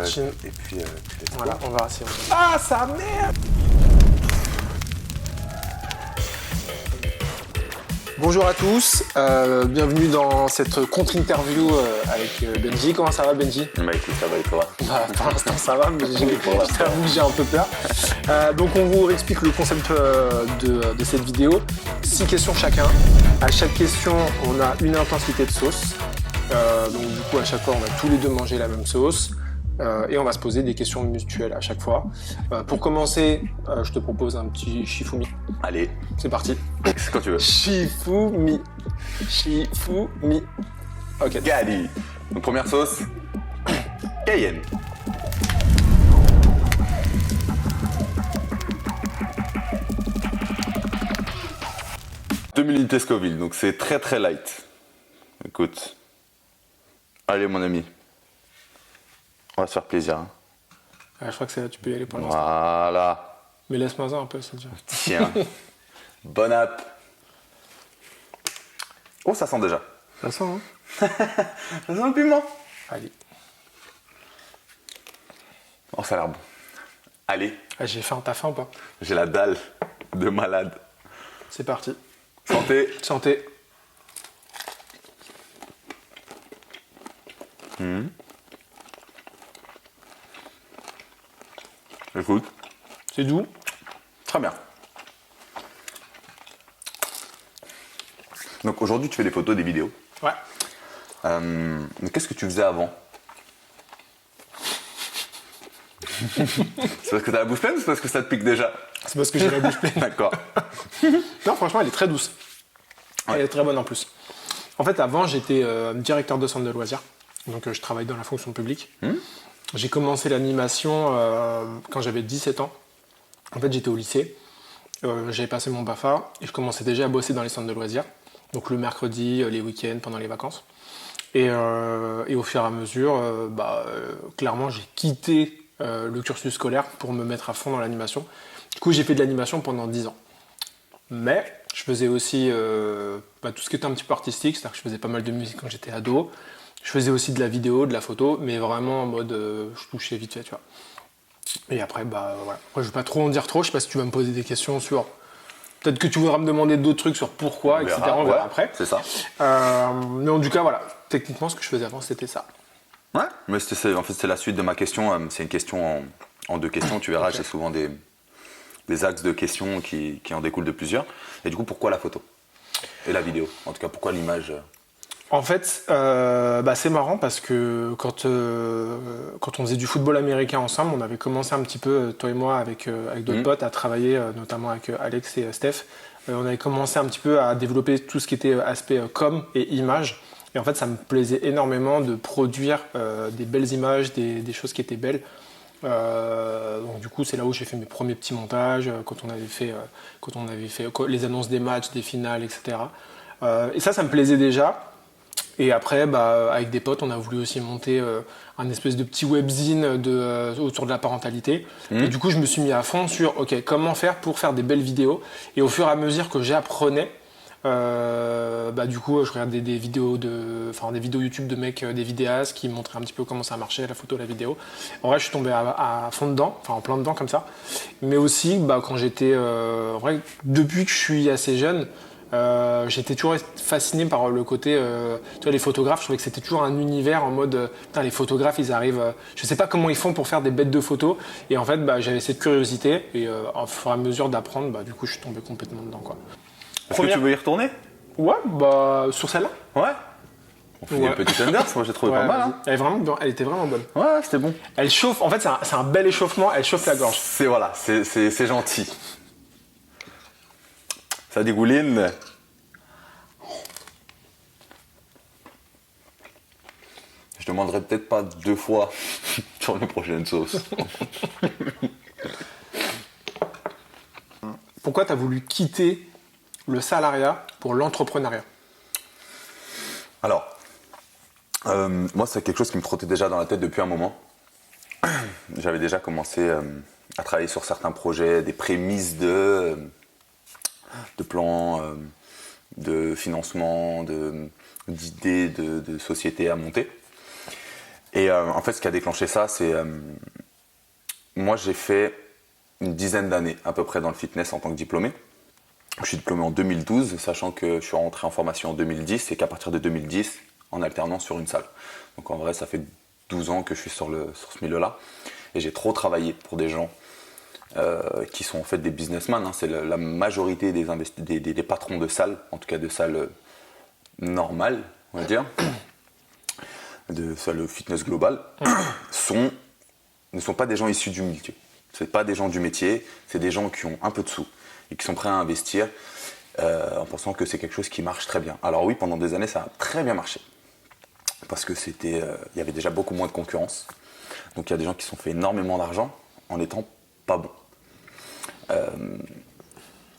Chine. Et puis let's go. Voilà, on verra si on... Ah, ça merde! Bonjour à tous, bienvenue dans cette contre-interview avec Benji. Comment ça va, Benji? Bah écoute, ça va et toi? Bah, pour l'instant ça va, mais je t'avoue que j'ai un peu peur. Donc on vous explique le concept de cette vidéo. 6 questions chacun. À chaque question, on a une intensité de sauce. Donc du coup, à chaque fois, on va tous les deux manger la même sauce. Et on va se poser des questions mutuelles à chaque fois. Pour commencer, je te propose un petit Shifumi. Allez, C'est parti. c'est quand tu veux. Shifumi. Shifumi. Ok. Gali. Donc première sauce, cayenne. Deux unités Scoville, donc c'est très très light. Écoute. Allez mon ami. On va se faire plaisir. Hein. Je crois que c'est là, tu peux y aller pour l'instant. Voilà. Mais laisse-moi un peu, c'est déjà. Tiens. Bon app. Oh, ça sent déjà. Ça sent, hein? Ça sent le piment. Allez. Oh, ça a l'air bon. Allez, Ah, j'ai faim, t'as faim ou pas? j'ai la dalle de malade. C'est parti. Santé. Santé. Écoute, C'est doux. très bien. Donc aujourd'hui, tu fais des photos, des vidéos. Ouais. Mais qu'est-ce que tu faisais avant? C'est parce que t'as la bouche pleine ou c'est parce que ça te pique déjà? C'est parce que j'ai la bouche pleine. D'accord. Non, franchement, elle est très douce. Elle est très bonne en plus. En fait, avant, j'étais directeur de centre de loisirs. Donc, je travaille dans la fonction publique. J'ai commencé l'animation quand j'avais 17 ans. En fait, j'étais au lycée. J'avais passé mon BAFA et je commençais déjà à bosser dans les centres de loisirs. Donc, le mercredi, les week-ends, pendant les vacances. Et au fur et à mesure, clairement, j'ai quitté le cursus scolaire pour me mettre à fond dans l'animation. Du coup, j'ai fait de l'animation pendant 10 ans. Mais je faisais aussi tout ce qui était un petit peu artistique, c'est-à-dire que je faisais pas mal de musique quand j'étais ado. Je faisais aussi de la vidéo, de la photo, mais vraiment en mode je touchais vite fait, tu vois. Et après, voilà. Après, je vais pas trop en dire trop, je sais pas si tu vas me poser des questions sur... Peut-être que tu voudras me demander d'autres trucs sur pourquoi, etc. On verra après. C'est ça. Mais en tout cas, voilà. Techniquement, ce que je faisais avant, c'était ça. Ouais, mais en fait, c'est la suite de ma question. C'est une question en deux questions. Tu verras, Ok. j'ai souvent des axes de questions qui en découlent de plusieurs. Et du coup, pourquoi la photo? Et la vidéo? En tout cas, pourquoi l'image? En fait, c'est marrant parce que quand on faisait du football américain ensemble, on avait commencé un petit peu, toi et moi, avec d'autres potes, à travailler, notamment avec Alex et Steph. On avait commencé un petit peu à développer tout ce qui était aspect com et image. Et en fait, ça me plaisait énormément de produire des belles images, des choses qui étaient belles. Donc du coup, c'est là où j'ai fait mes premiers petits montages, quand on avait fait les annonces des matchs, des finales, etc. Et ça me plaisait déjà. Et après, avec des potes, on a voulu aussi monter un espèce de petit webzine autour de la parentalité. Et du coup, je me suis mis à fond sur comment faire pour faire des belles vidéos. Et au fur et à mesure que j'apprenais, du coup, je regardais des vidéos YouTube de mecs, des vidéastes qui montraient un petit peu comment ça marchait, la photo, la vidéo. En vrai, je suis tombé à fond dedans, enfin en plein dedans comme ça. Mais aussi, quand j'étais, en vrai, depuis que je suis assez jeune, j'étais toujours fasciné par le côté, tu vois, les photographes, je trouvais que c'était toujours un univers en mode, putain, les photographes, ils arrivent, je sais pas comment ils font pour faire des bêtes de photos, et en fait, j'avais cette curiosité, et au fur et à mesure d'apprendre, du coup, je suis tombé complètement dedans, quoi. Est-ce que tu veux y retourner? Ouais, sur celle-là. Ouais. On fait une petite Anders, moi j'ai trouvé Ouais, pas mal. vas-y. Hein. Elle était vraiment bonne. Ouais, c'était bon. Elle chauffe, en fait, c'est un bel échauffement, elle chauffe la gorge. C'est gentil. Ça dégouline. Je demanderai peut-être pas 2 fois sur mes prochaines sauces. Pourquoi tu as voulu quitter le salariat pour l'entrepreneuriat? Alors, moi c'est quelque chose qui me trottait déjà dans la tête depuis un moment. J'avais déjà commencé à travailler sur certains projets, des prémices de plans, de financement, d'idées de sociétés à monter. Et en fait, ce qui a déclenché ça, c'est moi, j'ai fait une dizaine d'années à peu près dans le fitness en tant que diplômé. Je suis diplômé en 2012, sachant que je suis rentré en formation en 2010 et qu'à partir de 2010, en alternance sur une salle. Donc en vrai, ça fait 12 ans que je suis sur ce milieu-là. Et j'ai trop travaillé pour des gens qui sont en fait des businessmen. Hein. C'est la majorité des patrons de salles, en tout cas de salles normales, on va dire, de salles fitness global, ne sont pas des gens issus du milieu. C'est pas des gens du métier, c'est des gens qui ont un peu de sous et qui sont prêts à investir en pensant que c'est quelque chose qui marche très bien. Alors oui, pendant des années, ça a très bien marché. Parce que il y avait déjà beaucoup moins de concurrence. Donc il y a des gens qui se sont fait énormément d'argent en n'étant pas bons.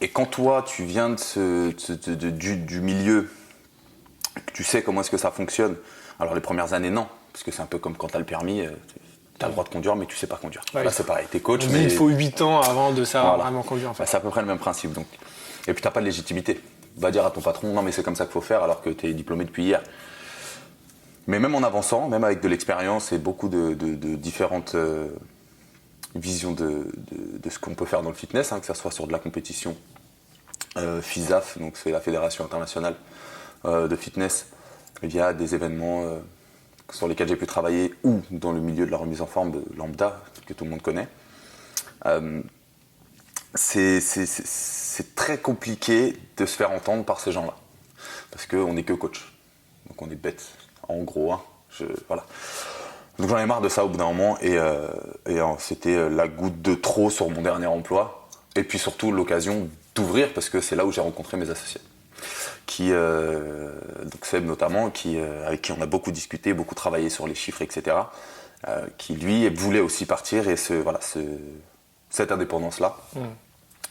Et quand toi, tu viens du milieu, que tu sais comment est-ce que ça fonctionne, alors les premières années, non. Parce que c'est un peu comme quand tu as le permis, tu as le droit de conduire, mais tu sais pas conduire. Ouais, là, c'est pareil, t'es coach. Mais il faut 8 ans avant de savoir Voilà. vraiment conduire. En fait. C'est à peu près le même principe. Donc. Et puis, tu n'as pas de légitimité. Va dire à ton patron, non, mais c'est comme ça qu'il faut faire, alors que tu es diplômé depuis hier. Mais même en avançant, même avec de l'expérience et beaucoup de différentes visions de ce qu'on peut faire dans le fitness, hein, que ce soit sur de la compétition, FISAF, donc c'est la Fédération internationale de fitness, via des événements sur lesquels j'ai pu travailler, ou dans le milieu de la remise en forme de lambda, que tout le monde connaît. C'est très compliqué de se faire entendre par ces gens-là. Parce qu'on n'est que coach. Donc on est bête, en gros. Hein. Voilà. Donc j'en ai marre de ça au bout d'un moment. Et c'était la goutte de trop sur mon dernier emploi. Et puis surtout l'occasion d'ouvrir, parce que c'est là où j'ai rencontré mes associés. Donc Seb notamment, avec qui on a beaucoup discuté, beaucoup travaillé sur les chiffres, etc. Qui lui voulait aussi partir et cette indépendance-là.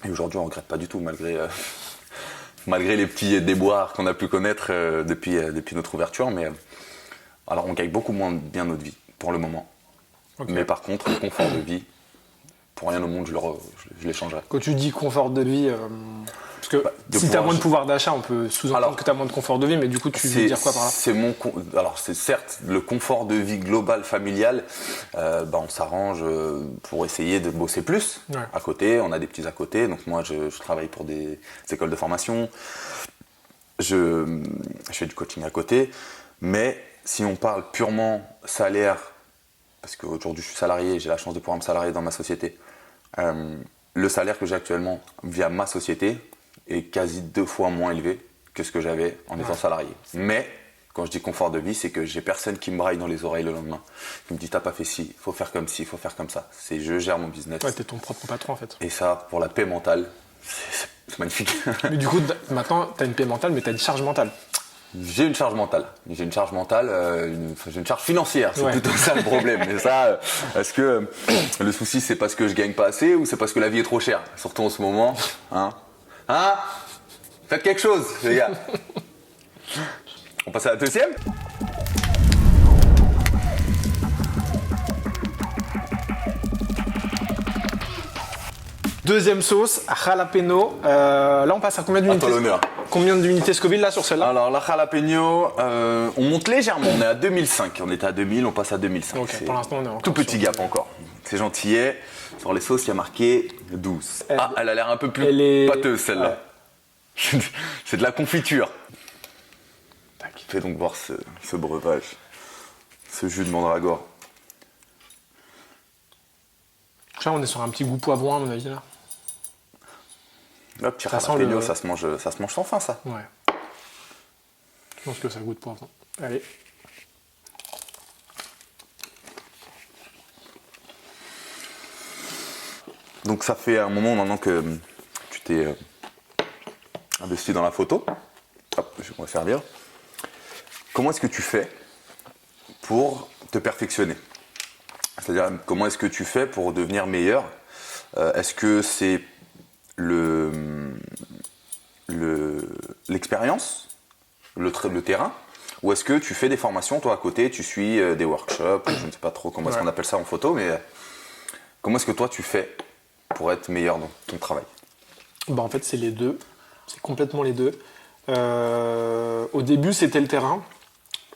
Et aujourd'hui, on ne regrette pas du tout, malgré les petits déboires qu'on a pu connaître depuis notre ouverture. Mais alors, on gagne beaucoup moins bien notre vie, pour le moment. Okay. Mais par contre, le confort de vie, pour rien au monde, je l'échangerais. Quand tu dis confort de vie, parce que si tu as moins de pouvoir d'achat, on peut sous-entendre que tu as moins de confort de vie, mais du coup, tu veux dire quoi par là? Alors, c'est certes le confort de vie global, familial. On s'arrange pour essayer de bosser plus à côté. On a des petits à côté. Donc, moi, je travaille pour des écoles de formation. Je fais du coaching à côté. Mais si on parle purement salaire, parce qu'aujourd'hui, je suis salarié, j'ai la chance de pouvoir me salarier dans ma société. Le salaire que j'ai actuellement via ma société est quasi 2 fois moins élevé que ce que j'avais en étant salarié. Mais quand je dis confort de vie, c'est que j'ai personne qui me braille dans les oreilles le lendemain, qui me dit t'as pas fait ci, il faut faire comme ci, il faut faire comme ça. C'est je gère mon business. Ouais, t'es ton propre patron en fait. Et ça, pour la paix mentale, c'est magnifique. Mais du coup, maintenant, t'as une paix mentale, mais t'as une charge mentale. J'ai une charge mentale. J'ai une charge mentale, j'ai une charge financière. C'est plutôt ça le problème. Mais ça, est-ce que le souci c'est parce que je gagne pas assez ou c'est parce que la vie est trop chère? Surtout en ce moment. Hein? Faites quelque chose, les gars. On passe à la deuxième? Deuxième sauce, jalapeno. Là, on passe à combien d'unités? À toi l'honneur. Combien d'unités Scoville là sur celle-là? Alors la jalapeno, on monte légèrement. On est à 2005. On était à 2000, on passe à 2005. Ok, pour l'instant, on est encore tout petit gap encore. C'est gentillet. Sur les sauces, il y a marqué 12. Elle a l'air un peu plus pâteuse celle-là. Ouais. C'est de la confiture. Fais donc voir ce breuvage, ce jus de mandragore. Là, on est sur un petit goût poivron à mon avis là. Là, petit jalapeno, ça se mange sans faim, ça. Ouais. Je pense que ça goûte poivron. Allez. Donc ça fait un moment maintenant que tu t'es investi dans la photo. Hop, je vais me servir. Comment est-ce que tu fais pour te perfectionner? C'est-à-dire, comment est-ce que tu fais pour devenir meilleur? Est-ce que c'est l'expérience, le terrain? Ou est-ce que tu fais des formations, toi, à côté, tu suis des workshops, je ne sais pas trop comment est-ce qu'on appelle ça en photo, mais comment est-ce que toi, tu fais pour être meilleur dans ton travail? En fait, c'est les deux. C'est complètement les deux. Au début, c'était le terrain.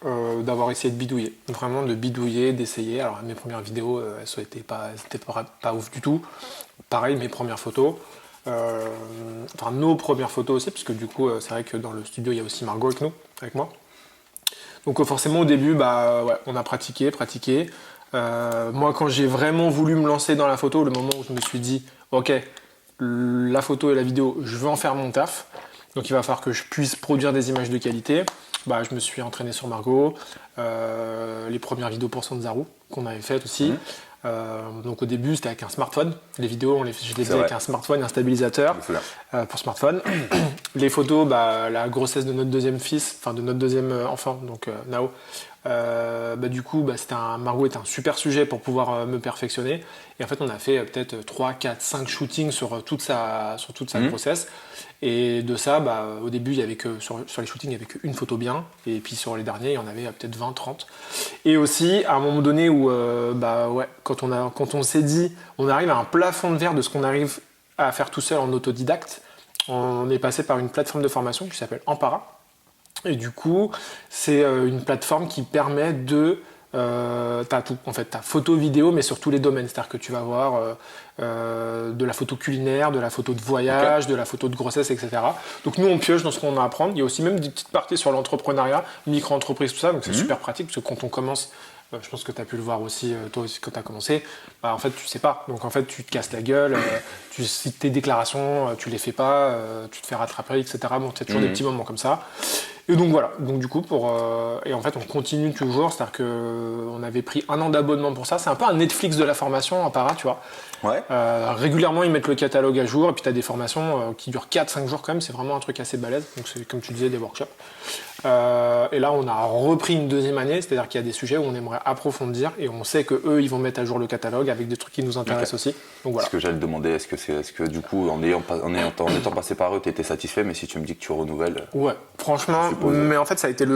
d'avoir essayé de bidouiller. Vraiment de bidouiller, d'essayer. Alors mes premières vidéos, elles n'étaient pas ouf du tout. Pareil, mes premières photos. Enfin nos premières photos aussi, parce que du coup c'est vrai que dans le studio il y a aussi Margot avec moi. Donc forcément au début ouais, on a pratiqué. Moi quand j'ai vraiment voulu me lancer dans la photo, le moment où je me suis dit ok, la photo et la vidéo, je veux en faire mon taf, donc il va falloir que je puisse produire des images de qualité. Bah, je me suis entraîné sur Margot, les premières vidéos pour Sanzaru qu'on avait faites aussi. Donc au début c'était avec un smartphone, les vidéos je les faisais avec un smartphone et un stabilisateur pour smartphone. Les photos, bah, la grossesse de notre deuxième fils, enfin de notre deuxième enfant, donc Nao, du coup Margot était un super sujet pour pouvoir me perfectionner. Et en fait on a fait peut-être 3, 4, 5 shootings sur toute sa grossesse. Et de ça, au début, il y avait que sur les shootings, il n'y avait qu'une photo bien. Et puis sur les derniers, il y en avait peut-être 20, 30. Et aussi, à un moment donné où, quand on s'est dit, on arrive à un plafond de verre de ce qu'on arrive à faire tout seul en autodidacte, on est passé par une plateforme de formation qui s'appelle Ampara. Et du coup, c'est une plateforme qui permet de... t'as tout, en fait, t'as photo, vidéo, mais sur tous les domaines. C'est-à-dire que tu vas voir de la photo culinaire, de la photo de voyage, de la photo de grossesse, etc. Donc nous, on pioche dans ce qu'on a à apprendre. Il y a aussi même des petites parties sur l'entrepreneuriat, micro-entreprise, tout ça. Donc c'est super pratique, parce que quand on commence, je pense que tu as pu le voir aussi, toi aussi, quand tu as commencé, en fait, tu sais pas. Donc en fait, tu te casses la gueule, si tes déclarations, tu les fais pas, tu te fais rattraper, etc. Bon, c'est toujours des petits moments comme ça. Et donc voilà, donc du coup et en fait on continue toujours, c'est-à-dire qu'on avait pris 1 an d'abonnement pour ça, c'est un peu un Netflix de la formation en para, tu vois. Ouais. Régulièrement ils mettent le catalogue à jour et puis tu as des formations qui durent 4-5 jours quand même, c'est vraiment un truc assez balèze, donc c'est comme tu disais des workshops. Et là on a repris une deuxième année, c'est-à-dire qu'il y a des sujets où on aimerait approfondir et on sait qu'eux ils vont mettre à jour le catalogue avec des trucs qui nous intéressent aussi. Donc voilà. Ce que j'allais te demander, est-ce que du coup en étant passé par eux tu étais satisfait, mais si tu me dis que tu renouvelles... Ouais, franchement, mais en fait ça a été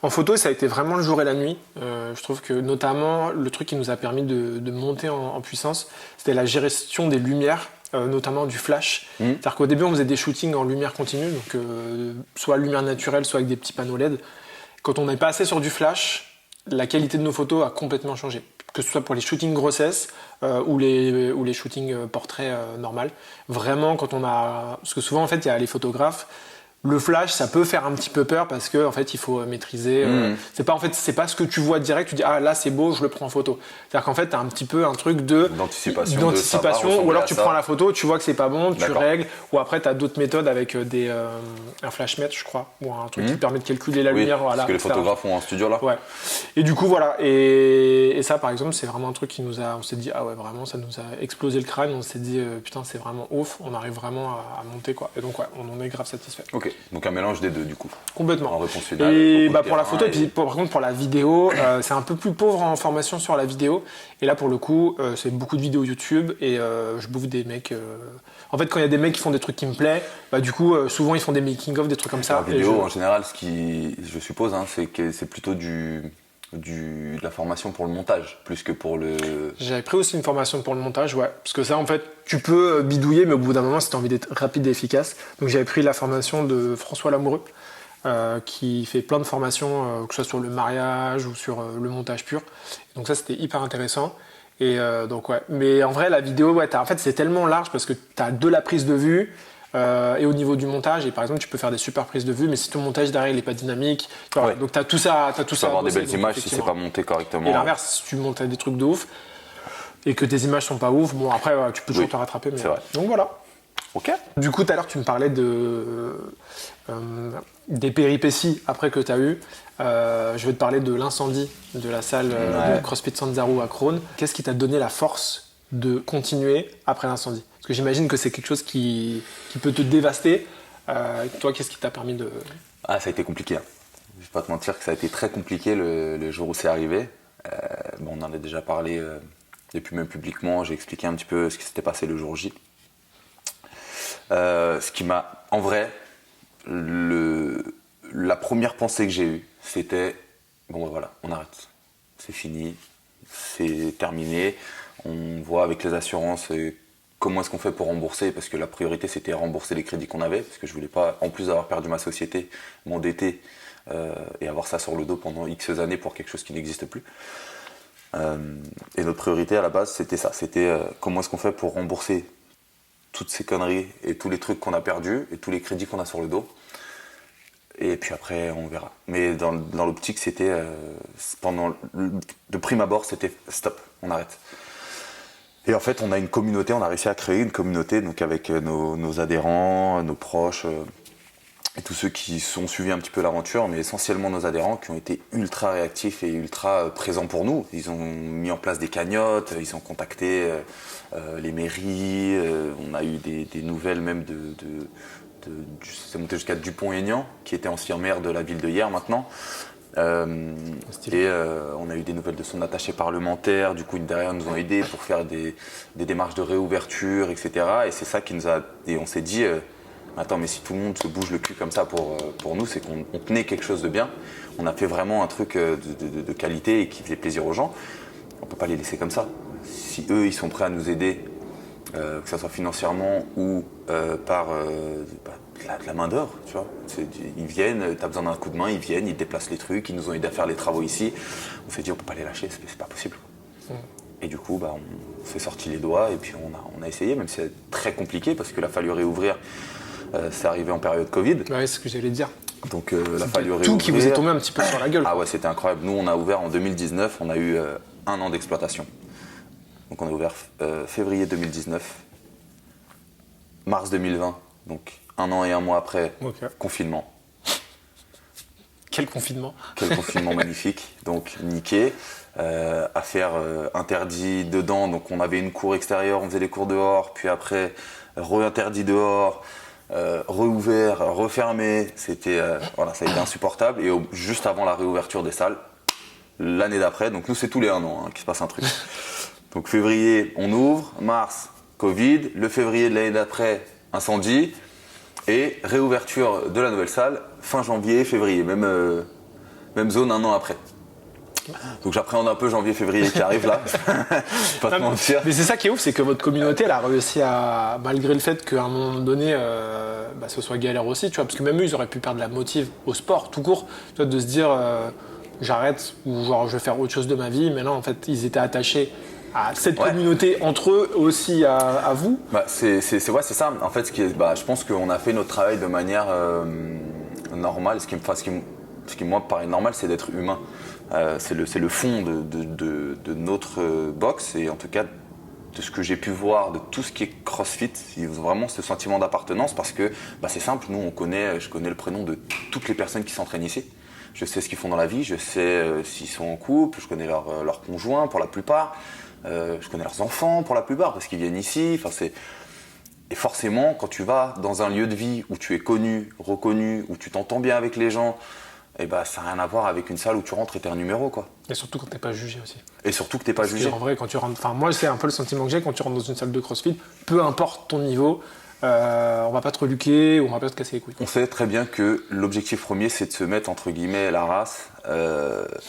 en photo ça a été vraiment le jour et la nuit. Je trouve que notamment le truc qui nous a permis de monter en puissance, c'était la gestion des lumières, notamment du flash. C'est-à-dire qu'au début on faisait des shootings en lumière continue, donc soit lumière naturelle, soit avec des petits panneaux LED. Quand on est passé sur du flash, la qualité de nos photos a complètement changé. Que ce soit pour les shootings grossesse ou les shootings portraits normal. Vraiment, parce que souvent en fait il y a les photographes. Le flash, ça peut faire un petit peu peur parce que en fait, il faut maîtriser. C'est pas ce que tu vois direct. Tu dis là c'est beau, je le prends en photo. C'est-à-dire qu'en fait, t'as un petit peu un truc d'anticipation. Ou alors tu prends la photo, tu vois que c'est pas bon, tu règles. Ou après, t'as d'autres méthodes avec un flash mètre, je crois, ou un truc qui permet de calculer la lumière. Voilà, ce que les photographes font en studio là. Ouais. Et du coup voilà. Et ça, par exemple, c'est vraiment un truc on s'est dit ouais, vraiment, ça nous a explosé le crâne. On s'est dit putain, c'est vraiment ouf. On arrive vraiment à monter quoi. Et donc ouais, on en est grave satisfait. Ok. Donc un mélange des deux du coup. Complètement. En réponse finale. Et pour la photo, et puis par contre pour la vidéo, c'est un peu plus pauvre en formation sur la vidéo. Et là pour le coup, c'est beaucoup de vidéos YouTube et je bouffe des mecs. En fait, quand il y a des mecs qui font des trucs qui me plaisent, du coup souvent ils font des making of, des trucs comme ça. La vidéo en général, ce qui, je suppose, c'est que c'est plutôt de la formation pour le montage, plus que pour le... J'avais pris aussi une formation pour le montage, ouais. Parce que ça, en fait, tu peux bidouiller, mais au bout d'un moment, si tu as envie d'être rapide et efficace. Donc j'avais pris la formation de François Lamoureux, qui fait plein de formations, que ce soit sur le mariage ou sur le montage pur. Donc ça, c'était hyper intéressant. Et donc ouais. Mais en vrai, la vidéo, ouais, en fait, c'est tellement large parce que tu as de la prise de vue, et au niveau du montage, et par exemple tu peux faire des super prises de vue, mais si ton montage derrière il n'est pas dynamique, donc tu as tout ça. Tu peux avoir des belles images si c'est pas monté correctement. Et l'inverse, si tu montes des trucs de ouf et que tes images sont pas ouf, bon après tu peux toujours te rattraper. Mais... C'est vrai. Donc voilà. Ok. Du coup tout à l'heure tu me parlais des péripéties après que tu as eu. Je vais te parler de l'incendie de la salle de CrossFit Sanzaru à Crone. Qu'est-ce qui t'a donné la force de continuer après l'incendie? Parce que j'imagine que c'est quelque chose qui peut te dévaster. Toi, qu'est-ce qui t'a permis de... Ah, ça a été compliqué. Hein. Je vais pas te mentir que ça a été très compliqué le jour où c'est arrivé. On en a déjà parlé, et puis même publiquement, j'ai expliqué un petit peu ce qui s'était passé le jour J. Ce qui m'a... En vrai, la première pensée que j'ai eue, c'était bon voilà, on arrête. C'est fini, c'est terminé. On voit avec les assurances comment est-ce qu'on fait pour rembourser, parce que la priorité c'était rembourser les crédits qu'on avait, parce que je voulais pas, en plus d'avoir perdu ma société, m'endetter et avoir ça sur le dos pendant X années pour quelque chose qui n'existe plus. Et notre priorité à la base, c'était ça. C'était comment est-ce qu'on fait pour rembourser toutes ces conneries et tous les trucs qu'on a perdus et tous les crédits qu'on a sur le dos. Et puis après, on verra. Mais dans l'optique, c'était de prime abord, c'était stop, on arrête. Et en fait, on a une communauté, on a réussi à créer une communauté donc avec nos adhérents, nos proches et tous ceux qui sont suivis un petit peu l'aventure, mais essentiellement nos adhérents qui ont été ultra réactifs et ultra présents pour nous. Ils ont mis en place des cagnottes, ils ont contacté les mairies, on a eu des nouvelles même c'est monté jusqu'à Dupont-Aignan, qui était ancien maire de la ville de Hyères maintenant. On a eu des nouvelles de son attaché parlementaire, du coup derrière nous ont aidés pour faire des démarches de réouverture, etc. Et c'est ça qui nous a... Et on s'est dit, attends, mais si tout le monde se bouge le cul comme ça pour nous, c'est qu'on tenait quelque chose de bien. On a fait vraiment un truc de qualité et qui faisait plaisir aux gens. On ne peut pas les laisser comme ça. Si eux, ils sont prêts à nous aider, que ce soit financièrement ou par de la main d'œuvre, tu vois. Ils viennent, tu as besoin d'un coup de main, ils viennent, ils déplacent les trucs, ils nous ont aidé à faire les travaux ici. On s'est dit, on peut pas les lâcher, c'est pas possible. Et du coup, on s'est sorti les doigts et puis on a essayé, même si c'est très compliqué parce qu'il a fallu réouvrir. C'est arrivé en période Covid. Ouais, c'est ce que j'allais dire. Donc il a fallu réouvrir. Tout qui vous est tombé un petit peu sur la gueule. Ah ouais, c'était incroyable. Nous, on a ouvert en 2019, on a eu 1 an d'exploitation. Donc on a ouvert février 2019, mars 2020, donc 1 an et 1 mois après, confinement. Quel confinement. Quel confinement magnifique, donc niqué. Affaire interdit dedans, donc on avait une cour extérieure, on faisait les cours dehors, puis après re-interdit dehors, re-ouvert, refermé, c'était, ça a été insupportable. Et juste avant la réouverture des salles, l'année d'après, donc nous c'est tous les 1 an qu'il se passe un truc. Donc février, on ouvre, mars, Covid, le février de l'année d'après, incendie, et réouverture de la nouvelle salle, fin janvier, février, même zone 1 an après. Donc j'appréhende un peu janvier-février qui arrive là, pas te mentir. Mais c'est ça qui est ouf, c'est que votre communauté, elle a réussi à, malgré le fait qu'à un moment donné, ce soit galère aussi, tu vois, parce que même eux, ils auraient pu perdre la motive au sport, tout court, tu vois, de se dire j'arrête ou genre je vais faire autre chose de ma vie, mais non, en fait, ils étaient attachés à cette communauté, entre eux aussi à vous. C'est ça. En fait, je pense qu'on a fait notre travail de manière normale. Ce qui moi paraît normal, c'est d'être humain. C'est le fond de notre boxe et en tout cas de ce que j'ai pu voir de tout ce qui est CrossFit, il y a vraiment ce sentiment d'appartenance parce que c'est simple, nous je connais le prénom de toutes les personnes qui s'entraînent ici. Je sais ce qu'ils font dans la vie, je sais s'ils sont en couple, je connais leur conjoint pour la plupart, je connais leurs enfants pour la plupart parce qu'ils viennent ici. Et forcément, quand tu vas dans un lieu de vie où tu es connu, reconnu, où tu t'entends bien avec les gens, ça n'a rien à voir avec une salle où tu rentres et t'es un numéro, quoi. Et surtout quand t'es pas jugé aussi. Et surtout que t'es pas jugé. En vrai, quand tu rentres, moi c'est un peu le sentiment que j'ai quand tu rentres dans une salle de CrossFit, peu importe ton niveau, on va pas te reluquer ou on va pas te casser les couilles. On sait très bien que l'objectif premier, c'est de se mettre entre guillemets la race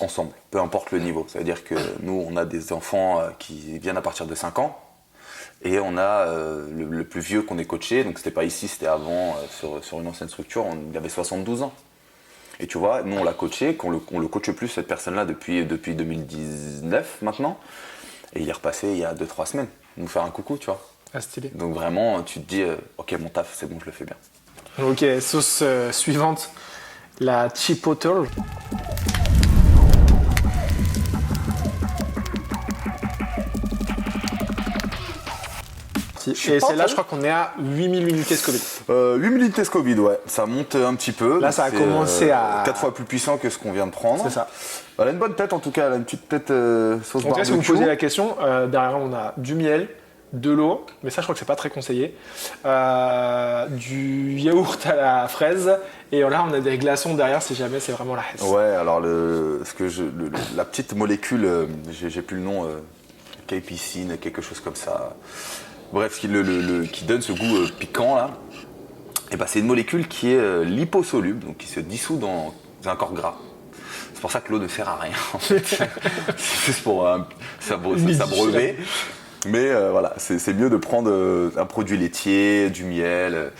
ensemble, peu importe le niveau. Ça veut dire que nous, on a des enfants qui viennent à partir de 5 ans. Et on a le plus vieux qu'on ait coaché, donc c'était pas ici, c'était avant sur une ancienne structure, il avait 72 ans. Et tu vois, nous on l'a coaché, qu'on le coache plus cette personne-là depuis 2019 maintenant. Et il est repassé il y a 2-3 semaines, nous faire un coucou, tu vois. Ah, stylé. Donc vraiment, tu te dis, ok, mon taf, c'est bon, je le fais bien. Ok, sauce suivante, la chipotle. Et c'est là, je crois qu'on est à 8000 unités Scoville. 8000 unités Scoville, ouais. Ça monte un petit peu. Là, ça a commencé à... 4 fois plus puissant que ce qu'on vient de prendre. C'est ça. Elle a une bonne tête, en tout cas. Elle a une petite tête sauce barbecue. Si vous me posez la question, derrière, on a du miel, de l'eau, mais ça, je crois que c'est pas très conseillé. Du yaourt à la fraise. Et là, on a des glaçons derrière, si jamais c'est vraiment la hesse. Ouais, alors la petite molécule, j'ai plus le nom, capicine, quelque chose comme ça. Bref, qui donne ce goût piquant là, et c'est une molécule qui est liposoluble, donc qui se dissout dans un corps gras. C'est pour ça que l'eau ne sert à rien en fait. C'est juste pour s'abreuver. Mais voilà, c'est mieux de prendre un produit laitier, du miel.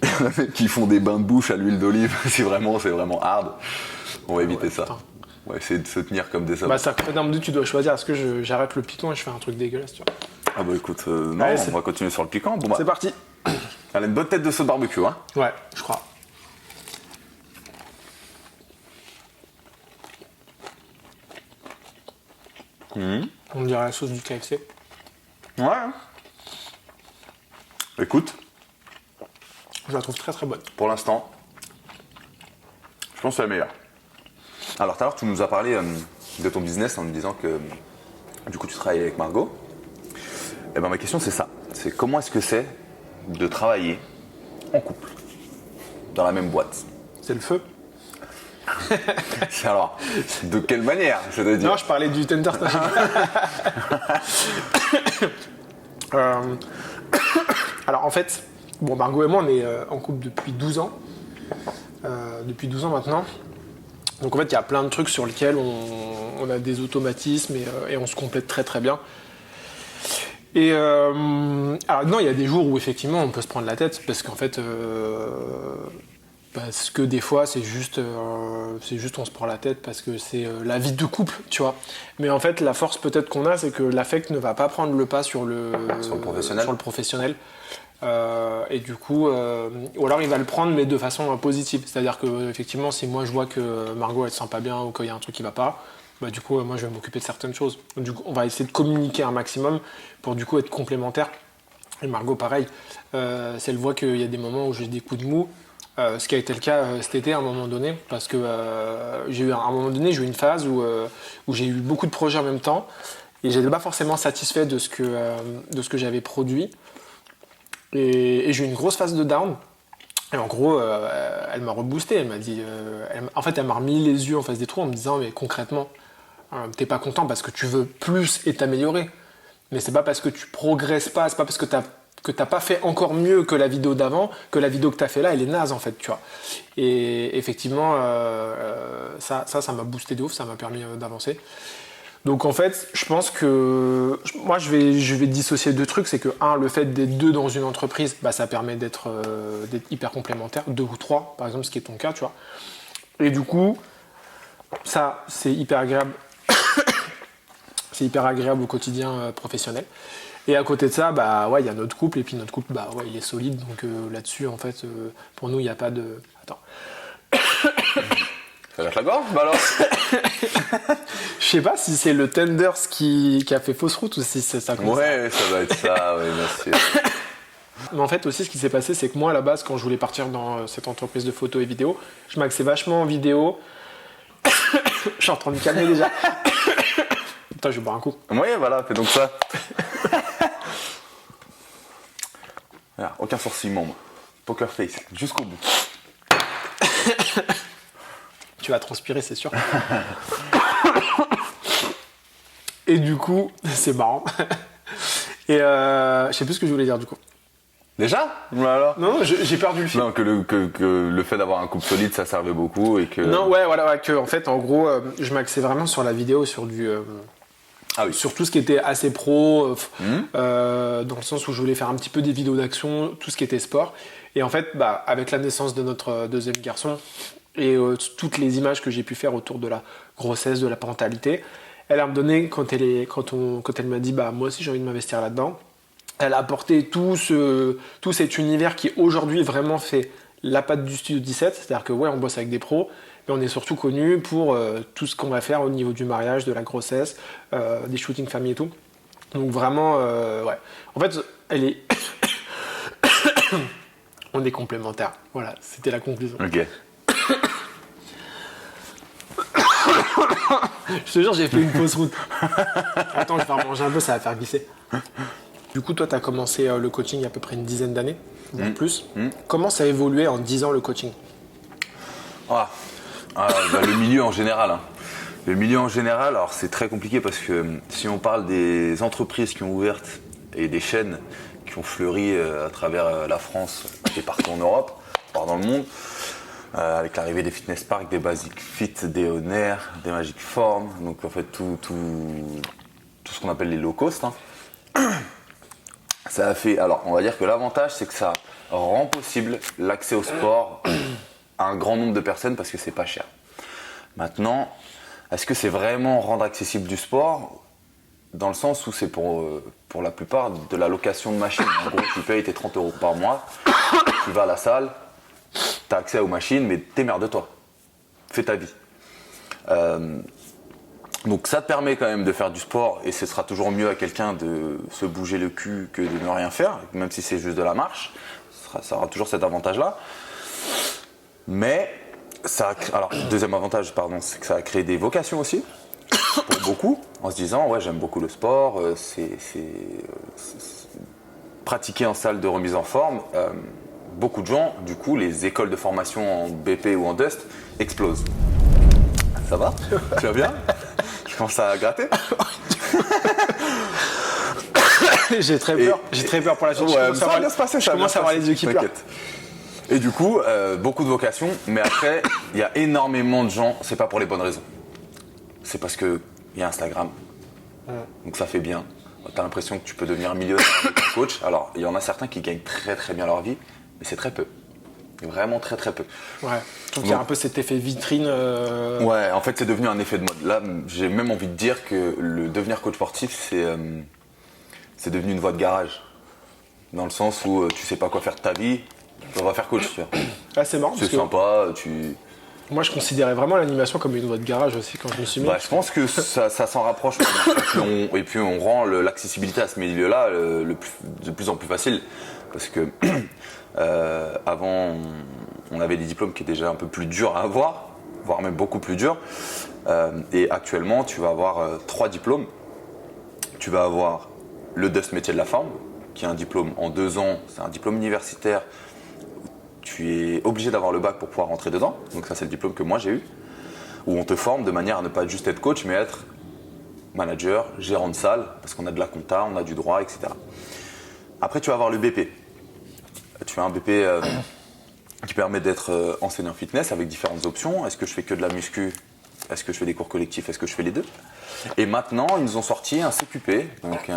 y en a qui font des bains de bouche à l'huile d'olive, c'est vraiment hard. On va éviter ça. Putain. On va essayer de se tenir comme des hommes. Bah, ça, non, mais tu dois choisir. Est-ce que j'arrête le piquant et je fais un truc dégueulasse, tu vois? Ah bah écoute, non, Allez, on va continuer sur le piquant. Bon, bah, C'est parti. elle a une bonne tête de sauce barbecue, hein. Ouais, je crois. On dirait la sauce du KFC. Ouais. Écoute, Je la trouve très très bonne. pour l'instant, je pense que c'est la meilleure. Alors tout à l'heure, tu nous as parlé de ton business en nous disant que du coup tu travailles avec Margot. Et ben ma question c'est ça. C'est comment est-ce que c'est de travailler en couple, dans la même boîte? C'est le feu. Alors, de quelle manière? C'est-à-dire Non, je parlais du tender station. Alors en fait, bon, Margot et moi, on est en couple depuis 12 ans. Depuis 12 ans maintenant. Donc en fait, il y a plein de trucs sur lesquels on a des automatismes et on se complète très très bien. Et alors non, il y a des jours où effectivement on peut se prendre la tête parce qu'en fait, parce que des fois c'est juste on se prend la tête parce que c'est la vie de couple, tu vois. Mais en fait, la force peut-être qu'on a, c'est que l'affect ne va pas prendre le pas sur le professionnel. Et du coup, ou alors il va le prendre mais de façon positive. C'est-à-dire que effectivement, si moi je vois que Margot elle se sent pas bien ou qu'il y a un truc qui va pas, bah, du coup moi je vais m'occuper de certaines choses. Donc, du coup, on va essayer de communiquer un maximum pour du coup être complémentaires. Et Margot pareil, si elle voit qu'il y a des moments où j'ai des coups de mou, ce qui a été le cas cet été à un moment donné, parce que à un moment donné j'ai eu une phase où j'ai eu beaucoup de projets en même temps et j'étais pas forcément satisfait de ce que j'avais produit. Et j'ai eu une grosse phase de down. Et en gros, elle m'a reboosté. Elle m'a dit, en fait, elle m'a remis les yeux en face des trous en me disant, mais concrètement, t'es pas content parce que tu veux plus et t'améliorer. Mais c'est pas parce que tu progresses pas, c'est pas parce que t'as pas fait encore mieux que la vidéo d'avant, que la vidéo que t'as fait là, elle est naze en fait, tu vois. Et effectivement, ça m'a boosté de ouf, ça m'a permis d'avancer. Donc en fait, je pense que moi je vais dissocier deux trucs, c'est que le fait d'être deux dans une entreprise, bah, ça permet d'être hyper complémentaires, deux ou trois par exemple, ce qui est ton cas, tu vois. Et du coup, ça c'est hyper agréable, c'est hyper agréable au quotidien professionnel. Et à côté de ça, bah ouais, il y a notre couple et puis notre couple, bah ouais, il est solide, donc là-dessus en fait, pour nous il n'y a pas de. Attends. Ça lâche la gorge, bah alors. Je sais pas si c'est le Tenders qui a fait fausse route ou si c'est ça. Ouais, ça doit être ça, oui, bien sûr. Mais en fait aussi ce qui s'est passé, c'est que moi à la base quand je voulais partir dans cette entreprise de photos et vidéo, je m'axais vachement en vidéo. Je suis en train de me calmer déjà. Putain, je vais boire un coup. Oui, voilà, fais donc ça. Voilà, aucun sourcillement, moi. Poker face, jusqu'au bout. Tu vas transpirer, c'est sûr. Et du coup, c'est marrant. Et je sais plus ce que je voulais dire du coup. Déjà? Voilà. Non, j'ai perdu le fil. Non, que le fait d'avoir un couple solide, ça servait beaucoup et que. Non, ouais, voilà, ouais, que en fait, en gros, je m'axais vraiment sur la vidéo, sur du. Ah oui. Sur tout ce qui était assez pro, dans le sens où je voulais faire un petit peu des vidéos d'action, tout ce qui était sport. Et en fait, bah, avec la naissance de notre deuxième garçon et toutes les images que j'ai pu faire autour de la grossesse, de la parentalité, elle a me donné, quand elle m'a dit, bah, moi aussi j'ai envie de m'investir là-dedans, elle a apporté tout cet univers qui aujourd'hui vraiment fait la patte du Studio 17, c'est-à-dire que ouais, on bosse avec des pros, mais on est surtout connu pour tout ce qu'on va faire au niveau du mariage, de la grossesse, des shootings famille et tout. Donc vraiment, ouais. En fait, elle est... on est complémentaires. Voilà, c'était la conclusion. Ok. Je te jure, j'ai fait une fausse route. Attends, je vais manger un peu, ça va faire glisser. Du coup, toi, tu as commencé le coaching il y a à peu près une dizaine d'années, voire plus. Comment ça a évolué en 10 ans le coaching? Bah, le milieu en général. Hein. Le milieu en général, alors c'est très compliqué parce que si on parle des entreprises qui ont ouvert et des chaînes qui ont fleuri à travers la France et partout en Europe, voire dans le monde, avec l'arrivée des fitness parks, des Basic Fit, des Honor, des Magic Form, donc en fait tout ce qu'on appelle les low cost. Hein. Ça a fait. Alors, on va dire que l'avantage, c'est que ça rend possible l'accès au sport à un grand nombre de personnes parce que c'est pas cher. Maintenant, est-ce que c'est vraiment rendre accessible du sport dans le sens où c'est pour la plupart de la location de machines. En gros, tu payes tes 30 € par mois, tu vas à la salle, tu as accès aux machines, mais démerde-toi. Fais ta vie. Donc ça te permet quand même de faire du sport et ce sera toujours mieux à quelqu'un de se bouger le cul que de ne rien faire, même si c'est juste de la marche. Ça aura toujours cet avantage-là. Mais, alors, deuxième avantage, pardon, c'est que ça a créé des vocations aussi. Pour beaucoup, en se disant ouais j'aime beaucoup le sport, pratiquer en salle de remise en forme, beaucoup de gens, du coup les écoles de formation en BP ou en Dust explosent. Ça va? Tu vas bien? Je commence à gratter. J'ai très peur pour la suite. Ouais, ça va bien se passer, je commence à avoir les yeux qui pleurent. Et du coup, beaucoup de vocations, mais après, il y a énormément de gens, c'est pas pour les bonnes raisons. C'est parce qu'il y a Instagram. Donc ça fait bien. Tu as l'impression que tu peux devenir millionnaire avec un coach. Alors, il y en a certains qui gagnent très très bien leur vie, mais c'est très peu. Vraiment très très peu. Ouais, je trouve qu'il y a un peu cet effet vitrine. Ouais, en fait, c'est devenu un effet de mode. Là, j'ai même envie de dire que le devenir coach sportif, c'est devenu une voie de garage. Dans le sens où tu sais pas quoi faire de ta vie, on va faire coach. Tu vois. Ah, c'est marrant. C'est sympa, Moi, je considérais vraiment l'animation comme une voie de garage aussi quand je me suis mis. Bah, je pense que ça s'en rapproche. Et puis on rend l'accessibilité à ce milieu-là de plus en plus facile. Parce que avant, on avait des diplômes qui étaient déjà un peu plus durs à avoir, voire même beaucoup plus durs. Et actuellement, tu vas avoir 3 diplômes. Tu vas avoir le Dust métier de la forme, qui est un diplôme en 2 ans, c'est un diplôme universitaire. Tu es obligé d'avoir le bac pour pouvoir rentrer dedans. Donc ça, c'est le diplôme que moi j'ai eu. Où on te forme de manière à ne pas juste être coach, mais être manager, gérant de salle, parce qu'on a de la compta, on a du droit, etc. Après, tu vas avoir le BP. Tu as un BP qui permet d'être enseignant fitness avec différentes options. Est-ce que je fais que de la muscu? Est-ce que je fais des cours collectifs? Est-ce que je fais les deux? Et maintenant, ils nous ont sorti un CQP, donc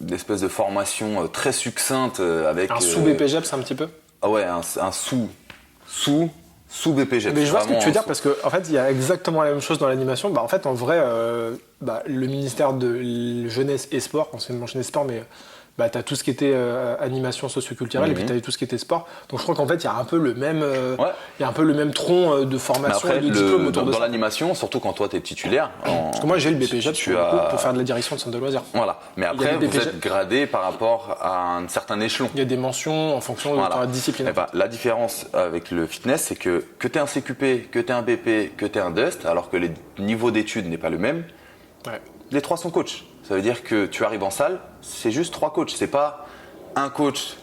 une espèce de formation très succincte avec... Un sous-BPGEP, c'est un petit peu? Ah ouais, un sous-BPGEP. Mais je vois ce que tu veux dire parce qu'en fait, il y a exactement la même chose dans l'animation. Bah, en fait, en vrai, le ministère de Jeunesse et Sport, anciennement Jeunesse et Sport, mais tu as tout ce qui était animation socioculturelle et puis tu avais tout ce qui était sport. Donc je crois qu'en fait, il y a un peu le même, il y a un peu le même tronc de formation après, et de diplôme autour de ça. Dans l'animation, surtout quand toi, tu es titulaire. Parce que moi, j'ai eu le BPGEP pour faire de la direction de centre de loisirs. Voilà. Mais après, vous êtes gradé par rapport à un certain échelon. Il y a des mentions en fonction de ta discipline. Et la différence avec le fitness, c'est que tu es un CQP, que tu es un BP, que tu es un Dust, alors que le niveau d'études n'est pas le même, les 3 sont coachs. Ça veut dire que tu arrives en salle, c'est juste 3 coachs. C'est pas un coach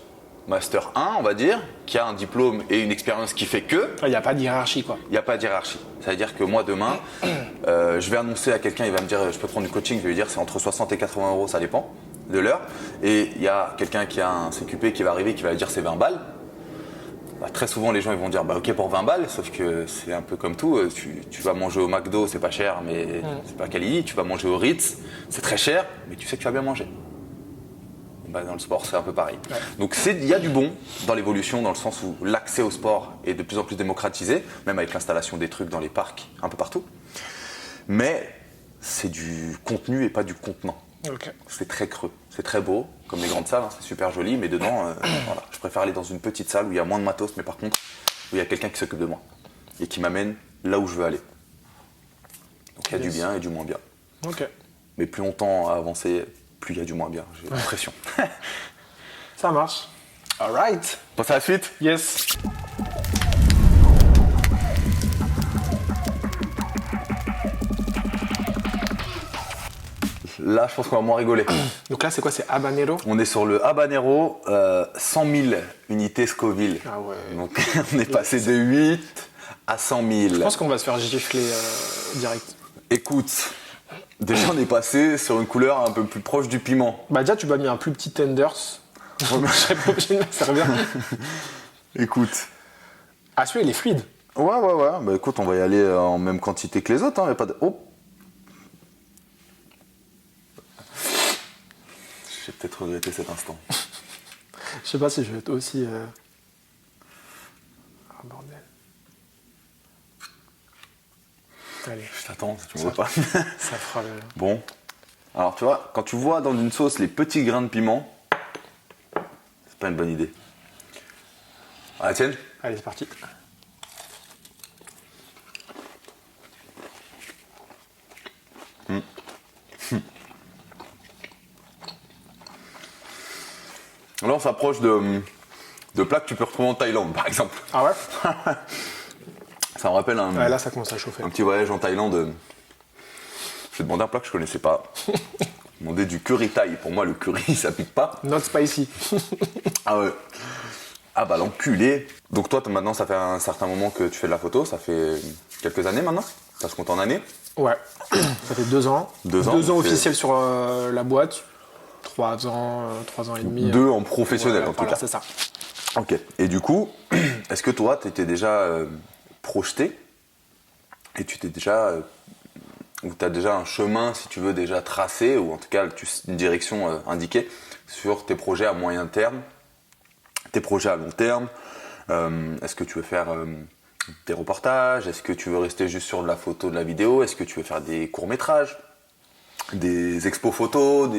Master 1, on va dire, qui a un diplôme et une expérience qui fait que... Il n'y a pas de hiérarchie, quoi. Il n'y a pas de hiérarchie. Ça veut dire que moi, demain, je vais annoncer à quelqu'un, il va me dire, je peux prendre du coaching, je vais lui dire, c'est entre 60 et 80 €, ça dépend de l'heure. Et il y a quelqu'un qui a un CQP qui va arriver, qui va lui dire, c'est 20 balles. Bah, très souvent, les gens ils vont dire, ok pour 20 balles, sauf que c'est un peu comme tout. Tu vas manger au McDo, c'est pas cher, mais c'est pas quali. Tu vas manger au Ritz, c'est très cher, mais tu sais que tu vas bien manger. Bah, dans le sport, c'est un peu pareil. Ouais. Donc il y a du bon dans l'évolution, dans le sens où l'accès au sport est de plus en plus démocratisé, même avec l'installation des trucs dans les parcs, un peu partout. Mais c'est du contenu et pas du contenant. Okay. C'est très creux, c'est très beau, comme les grandes salles, c'est super joli, mais dedans, voilà, je préfère aller dans une petite salle où il y a moins de matos, mais par contre, où il y a quelqu'un qui s'occupe de moi et qui m'amène là où je veux aller. Donc il y a du bien et du moins bien. Okay. Mais plus on tend à avancer, plus il y a du moins bien, j'ai l'impression. Ça marche. All right. Passe à la suite. Yes. Là, je pense qu'on va moins rigoler. Donc là, c'est quoi? C'est Habanero? On est sur le Habanero, 100 000 unités Scoville. Ah ouais. Donc on est passé de 8 à 100 000. Je pense qu'on va se faire gifler direct. Écoute, déjà on est passé sur une couleur un peu plus proche du piment. Bah déjà, tu m'as mis un plus petit tenders. Je serais pas obligé de me servir. Écoute. Ah, celui-là, il est fluide. Ouais. Bah écoute, on va y aller en même quantité que les autres. Hein. Y a pas de... Oh. peut-être regretter cet instant. Je sais pas si je vais être aussi... Ah, bordel. Allez, Je t'attends, si tu me vois pas. ça fera le... Bon. Alors, tu vois, quand tu vois dans une sauce les petits grains de piment, c'est pas une bonne idée. Ah, la tienne? Allez, c'est parti. Là, on s'approche de plats que tu peux retrouver en Thaïlande, par exemple. Ah ouais? Ça me rappelle Ouais, là, ça commence à chauffer. un petit voyage en Thaïlande. J'ai demandé un plat que je connaissais pas. J'ai demandé du curry thaï. Pour moi, le curry, ça pique pas. Not spicy. Ah ouais. Ah bah l'enculé. Donc toi, maintenant, ça fait un certain moment que tu fais de la photo. Ça fait quelques années maintenant. Ça se compte en années. Ouais, ça fait 2 ans. 2 ans. 2 ans officiels sur la boîte. 3 ans, 3 ans et demi. 2 en professionnel, Ouais, en tout voilà, cas. c'est ça. Ok. Et du coup, est-ce que toi, tu étais déjà projeté et tu t'es déjà... ou tu as déjà un chemin, si tu veux, déjà tracé, ou en tout cas une direction indiquée sur tes projets à moyen terme, tes projets à long terme. Est-ce que tu veux faire des reportages? Est-ce que tu veux rester juste sur de la photo, de la vidéo? Est-ce que tu veux faire des courts-métrages? Des expos photos?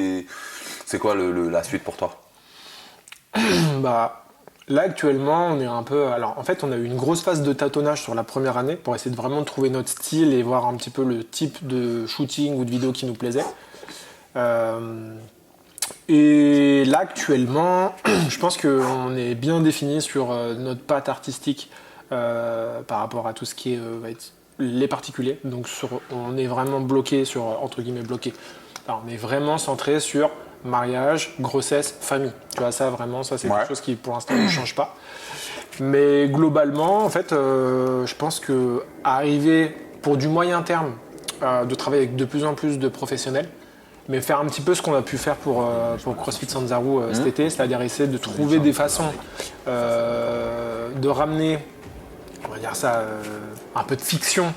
C'est quoi la suite pour toi? Bah, là, actuellement, on est un peu... Alors, en fait, on a eu une grosse phase de tâtonnage sur la première année pour essayer de vraiment trouver notre style et voir un petit peu le type de shooting ou de vidéo qui nous plaisait. Et là, actuellement, je pense qu'on est bien défini sur notre patte artistique par rapport à tout ce qui est va être les particuliers. Donc, on est vraiment bloqué sur, entre guillemets, bloqué. Alors, on est vraiment centré sur mariage, grossesse, famille. Tu vois, ça, vraiment, ça, c'est quelque chose qui, pour l'instant, ne change pas. Mais globalement, en fait, je pense que arriver pour du moyen terme, de travailler avec de plus en plus de professionnels, mais faire un petit peu ce qu'on a pu faire pour CrossFit Sanzaru cet été, c'est-à-dire essayer de trouver des façons de ramener, on va dire ça, un peu de fiction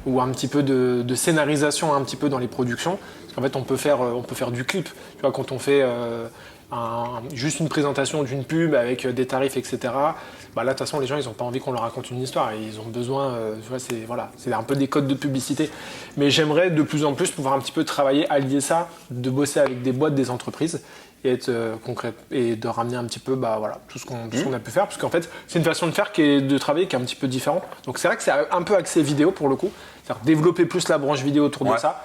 ou un petit peu de scénarisation un petit peu dans les productions. Parce qu'en fait, on peut faire du clip. Tu vois, quand on fait juste une présentation d'une pub avec des tarifs, etc. Bah là, de toute façon, les gens, ils n'ont pas envie qu'on leur raconte une histoire. Et ils ont besoin, tu vois, c'est un peu des codes de publicité. Mais j'aimerais de plus en plus pouvoir un petit peu travailler, allier ça, de bosser avec des boîtes, des entreprises et être concret et de ramener un petit peu tout ce qu'on a pu faire. Parce qu'en fait, c'est une façon de travailler qui est un petit peu différente. Donc c'est vrai que c'est un peu axé vidéo pour le coup. C'est-à-dire développer plus la branche vidéo autour de ça.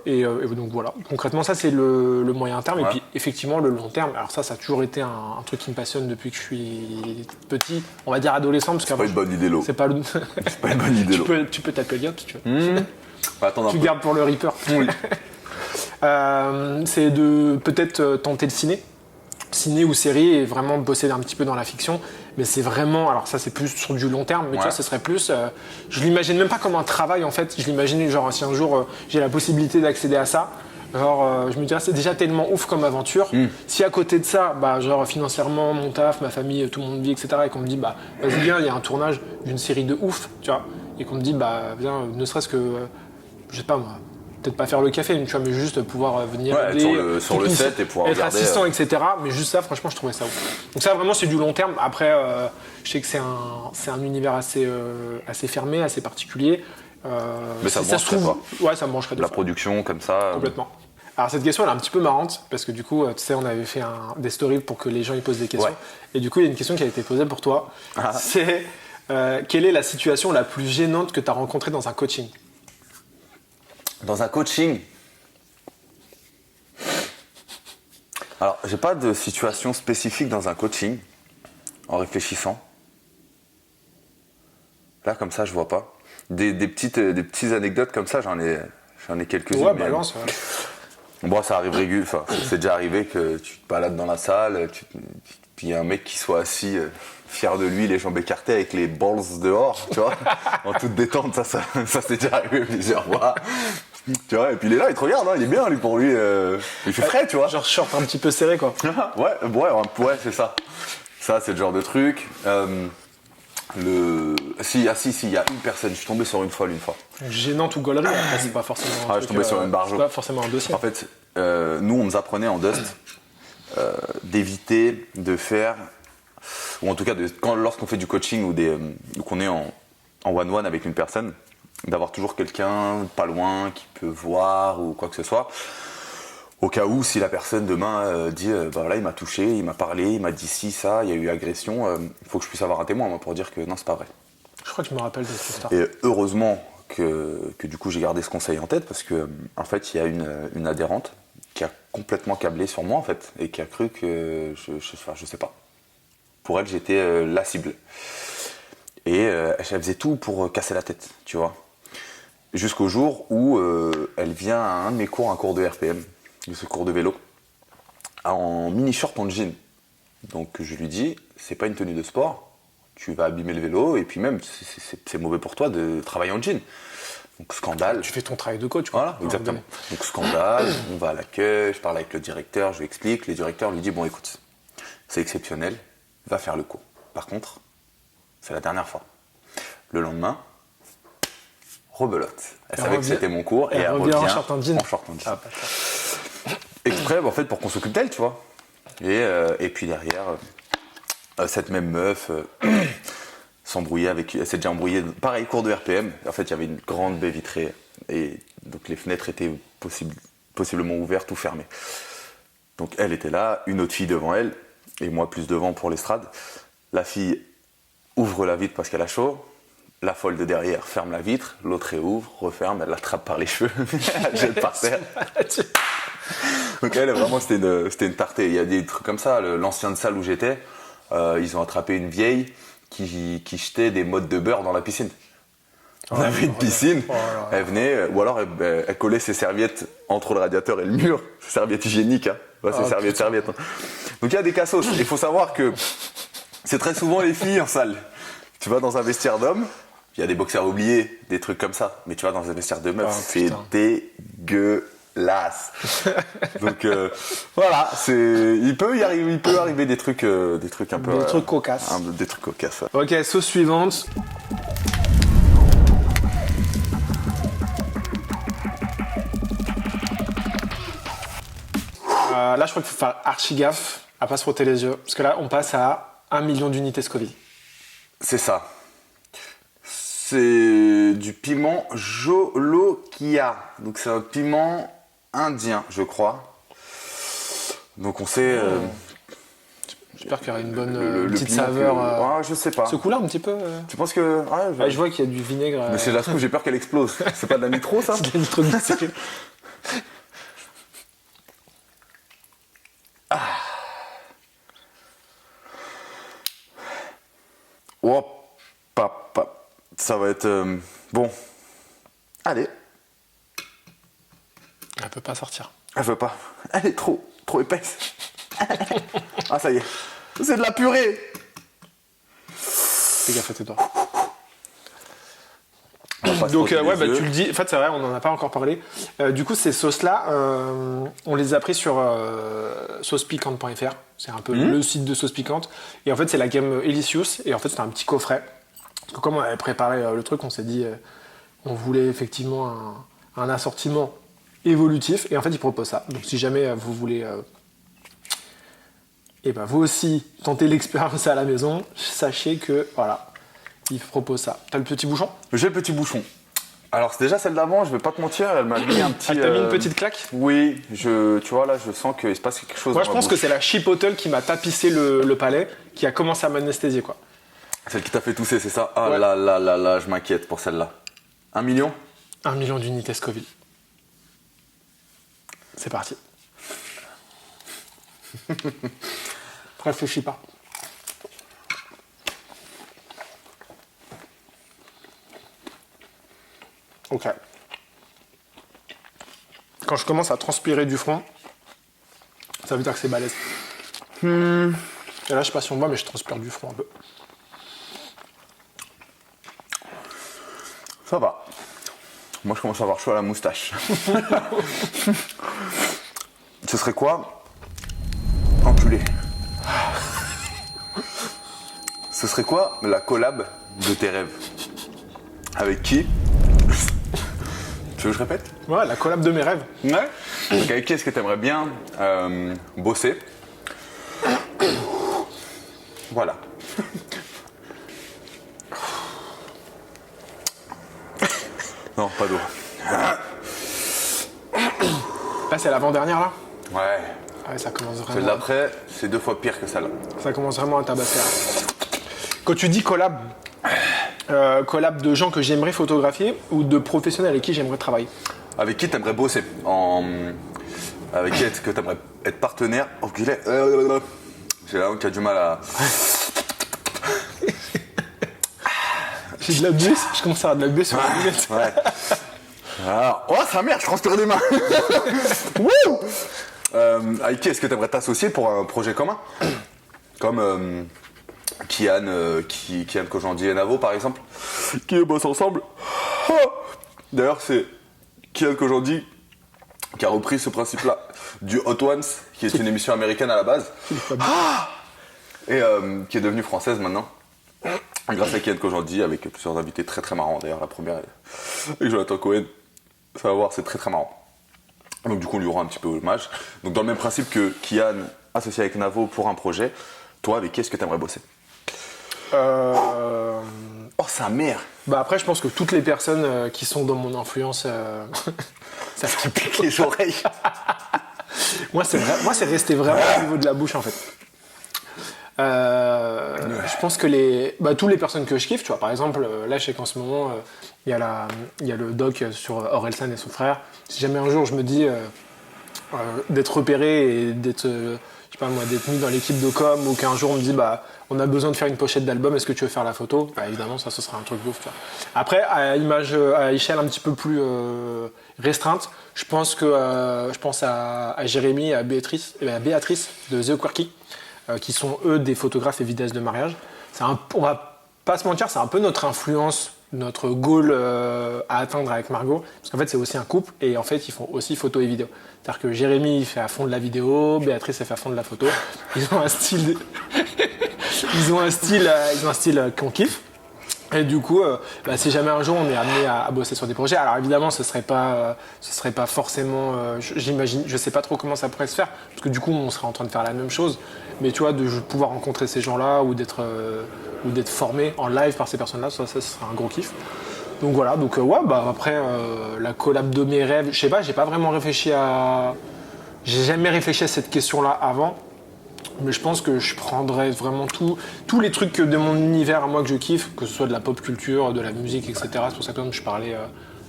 Et donc voilà, concrètement ça c'est le moyen terme et puis effectivement le long terme, alors ça a toujours été un truc qui me passionne depuis que je suis petit, on va dire adolescent parce c'est pas une bonne idée l'eau. C'est pas une bonne idée l'eau. Tu peux t'appeler si tu veux. Attends tu gardes pour le Reaper. Oui. C'est de peut-être tenter le ciné ou série et vraiment bosser un petit peu dans la fiction, mais c'est vraiment, alors ça c'est plus sur du long terme, mais tu vois, ce serait plus, je l'imagine même pas comme un travail en fait, je l'imagine genre si un jour j'ai la possibilité d'accéder à ça, genre je me dirais c'est déjà tellement ouf comme aventure, si à côté de ça, bah genre financièrement, mon taf, ma famille, tout le monde vit, etc. et qu'on me dit bah vas-y viens, il y a un tournage d'une série de ouf, tu vois, et qu'on me dit bah viens, ne serait-ce que, je sais pas moi, peut-être pas faire le café, tu vois, mais juste pouvoir venir aider, sur le set et pouvoir être regarder, assistant, etc. Mais juste ça, franchement, je trouvais ça ouf. Donc ça, vraiment, c'est du long terme. Après, je sais que c'est un univers assez fermé, assez particulier. Mais ça se trouve, ouais, ça me brancherait de la production comme ça. Complètement. Alors cette question, elle est un petit peu marrante parce que du coup, tu sais, on avait fait des stories pour que les gens y posent des questions. Et du coup, il y a une question qui a été posée pour toi. C'est quelle est la situation la plus gênante que tu as rencontrée dans un coaching ? Dans un coaching, alors j'ai pas de situation spécifique dans un coaching, en réfléchissant. Là comme ça je vois pas. Des petites anecdotes comme ça, j'en ai quelques-unes. Ouais, balance. Bon, ça arrive régulièrement. Enfin, c'est déjà arrivé que tu te balades dans la salle, puis il y a un mec qui soit assis, fier de lui, les jambes écartées avec les balls dehors, tu vois, en toute détente. Ça c'est déjà arrivé plusieurs fois. Tu vois, et puis il est là, il te regarde, hein, il est bien, lui, pour lui. Il fait frais, tu vois. Genre short un petit peu serré, quoi. ouais, c'est ça. Ça, c'est le genre de truc. Si, il y a une personne, je suis tombé sur une folle une fois. Gênante ou gaulerie, après, c'est pas forcément. Je suis tombé sur une barge. C'est pas forcément un dossier. En fait, nous, on nous apprenait en Dust d'éviter de faire, ou en tout cas, lorsqu'on fait du coaching ou qu'on est en one-one avec une personne, d'avoir toujours quelqu'un pas loin qui peut voir ou quoi que ce soit. Au cas où, si la personne demain dit voilà, il m'a touché, il m'a parlé, il m'a dit ci, ça, il y a eu agression, il faut que je puisse avoir un témoin moi, pour dire que non, c'est pas vrai. Je crois que je me rappelle de cette histoire. Et heureusement que du coup j'ai gardé ce conseil en tête parce que en fait il y a une adhérente qui a complètement câblé sur moi en fait et qui a cru que je sais pas. Pour elle, j'étais la cible. Et elle faisait tout pour casser la tête, tu vois. Jusqu'au jour où elle vient à un de mes cours, un cours de RPM, de ce cours de vélo, en mini-short en jean. Donc je lui dis, c'est pas une tenue de sport, tu vas abîmer le vélo, et puis même, c'est mauvais pour toi de travailler en jean. Donc scandale. Tu fais ton travail de coach, quoi. Voilà, exactement. Donc scandale, on va à l'accueil, je parle avec le directeur, je lui explique, le directeur lui dit, bon écoute, c'est exceptionnel, va faire le cours. Par contre, c'est la dernière fois. Le lendemain, rebelote. Elle savait que c'était mon cours et elle revient en short en jean. Ah, exprès, en fait, pour qu'on s'occupe d'elle, tu vois. Et puis derrière, cette même meuf s'embrouillait avec. Elle s'est déjà embrouillée. Pareil, cours de RPM. En fait, il y avait une grande baie vitrée et donc les fenêtres étaient possiblement ouvertes ou fermées. Donc elle était là, une autre fille devant elle et moi plus devant pour l'estrade. La fille ouvre la vitre parce qu'elle a chaud. La folle de derrière ferme la vitre, l'autre réouvre, referme, elle l'attrape par les cheveux, elle jette par terre. Donc elle, vraiment, c'était une tartée. Il y a des trucs comme ça. L'ancienne salle où j'étais, ils ont attrapé une vieille qui jetait des mottes de beurre dans la piscine. On avait une piscine, elle venait, ou alors elle collait ses serviettes entre le radiateur et le mur, ses serviettes hygiéniques, hein. Ouais, ses serviettes. Hein. Donc il y a des cassos. Il faut savoir que c'est très souvent les filles en salle. Tu vas dans un vestiaire d'hommes, il y a des boxeurs oubliés, des trucs comme ça. Mais tu vas dans un vestiaire de meufs, c'est dégueulasse. Donc voilà, il peut arriver des trucs un peu. Des trucs cocasses. Des trucs cocasses. Ouais. Ok, sauce suivante. Là, je crois qu'il faut faire archi gaffe à pas se frotter les yeux. Parce que là, on passe à 1 million d'unités Scoville. C'est ça. C'est du piment Jolokia. Donc c'est un piment indien, je crois. Donc on sait. J'espère qu'il y aura une bonne petite saveur. Je sais pas. Secoue-là un petit peu. Tu penses que. Je vois qu'il y a du vinaigre. Mais c'est la soupe, j'ai peur qu'elle explose. C'est pas de la nitro, ça? C'est de la nitroglycérine. Oh, papa. Ça va être. Bon. Allez. Elle peut pas sortir. Elle veut pas. Elle est trop épaisse. Ah, ça y est. C'est de la purée. Fais gaffe à tes doigts. Donc ouais, tu le dis, en fait c'est vrai, on n'en a pas encore parlé. Du coup ces sauces-là, on les a pris sur saucepiquante.fr, c'est un peu le site de sauce piquante. Et en fait c'est la gamme Elicious, et en fait c'est un petit coffret. Parce que comme on avait préparé le truc, on s'est dit, on voulait effectivement un assortiment évolutif, et en fait ils proposent ça. Donc si jamais vous voulez, et ben vous aussi tenter l'expérience à la maison, sachez que voilà. Il propose ça. T'as le petit bouchon? J'ai le petit bouchon. Alors c'est déjà celle d'avant, je vais pas te mentir, elle m'a mis un petit... Elle t'a mis une petite claque? Oui, tu vois là, je sens qu'il se passe quelque chose. Moi je pense que c'est la chipotle qui m'a tapissé le palais, qui a commencé à m'anesthésier quoi. Celle qui t'a fait tousser, c'est ça? Ah ouais. là, je m'inquiète pour celle-là. 1 million? 1 million d'unités Scoville. C'est parti. Réfléchis pas. Ok. Quand je commence à transpirer du front, ça veut dire que c'est balèze. Et là, je sais pas si on voit, mais je transpire du front un peu. Ça va. Moi, je commence à avoir chaud à la moustache. Ce serait quoi? Enculé. Ce serait quoi la collab de tes rêves? Avec qui Tu veux que je répète? Ouais, la collab de mes rêves. Ouais. Donc avec qui est-ce que tu aimerais bien bosser? Voilà. Non, pas d'eau. Là, c'est l'avant-dernière, là. Ouais. Ouais, ça commence Celle vraiment. d'après, c'est 2 fois pire que celle-là. Ça commence vraiment à tabasser. Là. Quand tu dis collab, collab de gens que j'aimerais photographier ou de professionnels avec qui j'aimerais travailler? Avec qui t'aimerais bosser Avec qui est-ce que t'aimerais être partenaire? Enculé. J'ai la langue qui a du mal à... J'ai de la buée, je commence à avoir de la buée sur la lunette. Ouais. Alors, oh, sa mère, je transpire des mains. Wouh. Avec qui est-ce que t'aimerais t'associer pour un projet commun? Comme Kian Kojandi et Navo, par exemple, qui bossent ensemble. D'ailleurs, c'est Kian Kojandi qui a repris ce principe-là du Hot Ones, qui est une émission américaine à la base, et qui est devenue française maintenant. Grâce à Kian Kojandi, avec plusieurs invités très très marrants. D'ailleurs, la première avec Jonathan Cohen, ça va voir, c'est très très marrant. Donc du coup, on lui rend un petit peu hommage. Donc dans le même principe que Kian, associé avec Navo pour un projet, toi, avec qui est-ce que tu aimerais bosser? Oh, sa mère! Bah après, je pense que toutes les personnes qui sont dans mon influence, ça Qui pique les oreilles. moi, c'est resté vraiment au niveau de la bouche, en fait. Je pense que tous les personnes que je kiffe, tu vois, par exemple, là, je sais qu'en ce moment, il y a le doc sur Orelsan et son frère. Si jamais un jour je me dis d'être repéré et d'être, je sais pas moi, d'être mis dans l'équipe de com, ou qu'un jour on me dit, bah, on a besoin de faire une pochette d'album, est-ce que tu veux faire la photo? Bah, évidemment, ça, ce sera un truc de ouf, tu vois. Après, à échelle un petit peu plus restreinte, je pense à Jérémy et à Béatrice de The Quirky, qui sont eux des photographes et vidéastes de mariage. On va pas se mentir, c'est un peu notre influence, notre goal à atteindre avec Margot, parce qu'en fait c'est aussi un couple et en fait ils font aussi photo et vidéo. C'est-à-dire que Jérémy il fait à fond de la vidéo, Béatrice elle fait à fond de la photo. Ils ont un style, ils ont un style qu'on kiffe. Et du coup, si jamais un jour on est amené à bosser sur des projets, alors évidemment ce serait pas forcément, j'imagine, je sais pas trop comment ça pourrait se faire, parce que du coup on serait en train de faire la même chose, mais tu vois, de pouvoir rencontrer ces gens-là ou d'être formé en live par ces personnes-là, ça serait un gros kiff. Donc voilà, après la collab de mes rêves, je sais pas, j'ai jamais réfléchi à cette question-là avant. Mais je pense que je prendrais vraiment tous les trucs de mon univers à moi que je kiffe, que ce soit de la pop culture, de la musique, etc. C'est pour ça que je parlais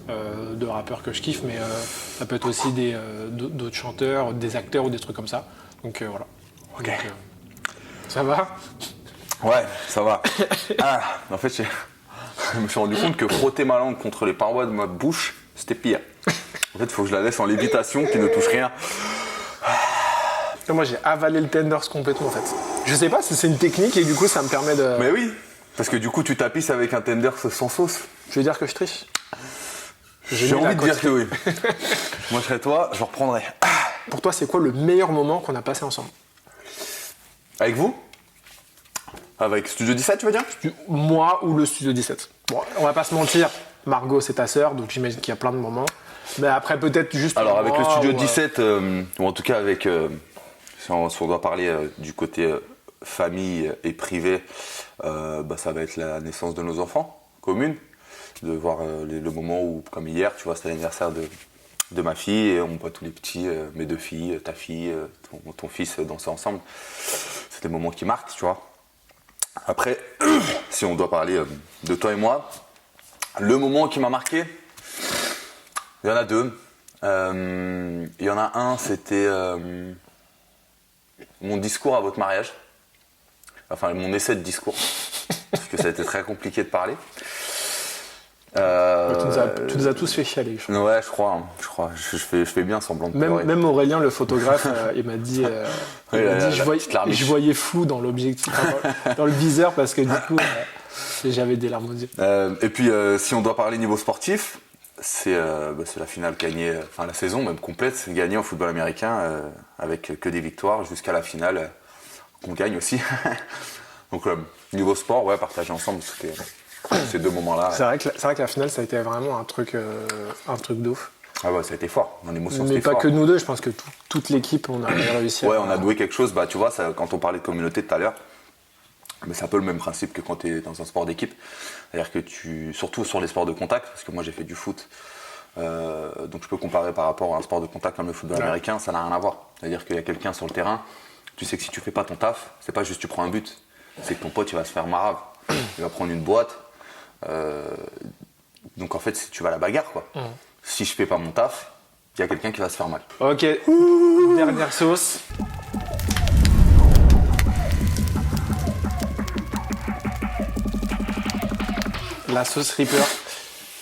de rappeurs que je kiffe, mais ça peut être aussi d'autres chanteurs, des acteurs ou des trucs comme ça. Donc voilà. Ok. Donc, ça va? Ouais, ça va. En fait, je me suis rendu compte que frotter ma langue contre les parois de ma bouche, c'était pire. En fait, il faut que je la laisse en lévitation, qui ne touche rien. Moi, j'ai avalé le tenders complètement, en fait. Je sais pas si c'est une technique et du coup, ça me permet de... Mais oui, parce que du coup, tu tapisses avec un tender sans sauce. Je veux dire que je triche. J'ai envie de dire que oui. Moi, je serais toi, je reprendrais. Pour toi, c'est quoi le meilleur moment qu'on a passé ensemble? Avec vous? Avec Studio 17, tu veux dire? Moi ou le Studio 17. Bon, on va pas se mentir, Margot, c'est ta sœur, donc j'imagine qu'il y a plein de moments. Mais après, peut-être juste... Alors, avec le Studio 17, ou en tout cas avec... si on doit parler du côté famille et privé, ça va être la naissance de nos enfants communes. De voir le moment où, comme hier, tu vois, c'était l'anniversaire de ma fille et on voit tous les petits, mes 2 filles, ta fille, ton fils danser ensemble. C'est des moments qui marquent, tu vois. Après, si on doit parler de toi et moi, le moment qui m'a marqué, il y en a 2. Il y en a un, c'était mon discours à votre mariage. Enfin, mon essai de discours. Parce que ça a été très compliqué de parler. Tu nous as tous fait chialer, je crois. Ouais, je crois. Je fais bien semblant de pleurer. Même Aurélien, le photographe, il m'a dit, je voyais flou dans l'objectif, dans le viseur, parce que du coup, j'avais des larmes aux yeux. Et puis, si on doit parler niveau sportif, c'est la finale gagnée, enfin la saison même complète, c'est gagnée en football américain avec que des victoires jusqu'à la finale qu'on gagne aussi. Donc, niveau sport, ouais, partager ensemble, ces 2 moments-là. C'est vrai que la finale, ça a été vraiment un truc de ouf. Ah ouais, ça a été fort. En émotion, Mais c'était pas fort. que nous deux, je pense que toute l'équipe, on a réussi Ouais, on a doué quelque chose. Bah, tu vois, ça, quand on parlait de communauté tout à l'heure, mais c'est un peu le même principe que quand tu es dans un sport d'équipe. C'est-à-dire que surtout sur les sports de contact, parce que moi j'ai fait du foot, donc je peux comparer par rapport à un sport de contact comme le football américain, ça n'a rien à voir. C'est-à-dire qu'il y a quelqu'un sur le terrain, tu sais que si tu fais pas ton taf, c'est pas juste tu prends un but, c'est que ton pote il va se faire marave, il va prendre une boîte. Donc en fait, tu vas à la bagarre quoi. Si je fais pas mon taf, il y a quelqu'un qui va se faire mal. Ok, dernière sauce. La sauce Reaper.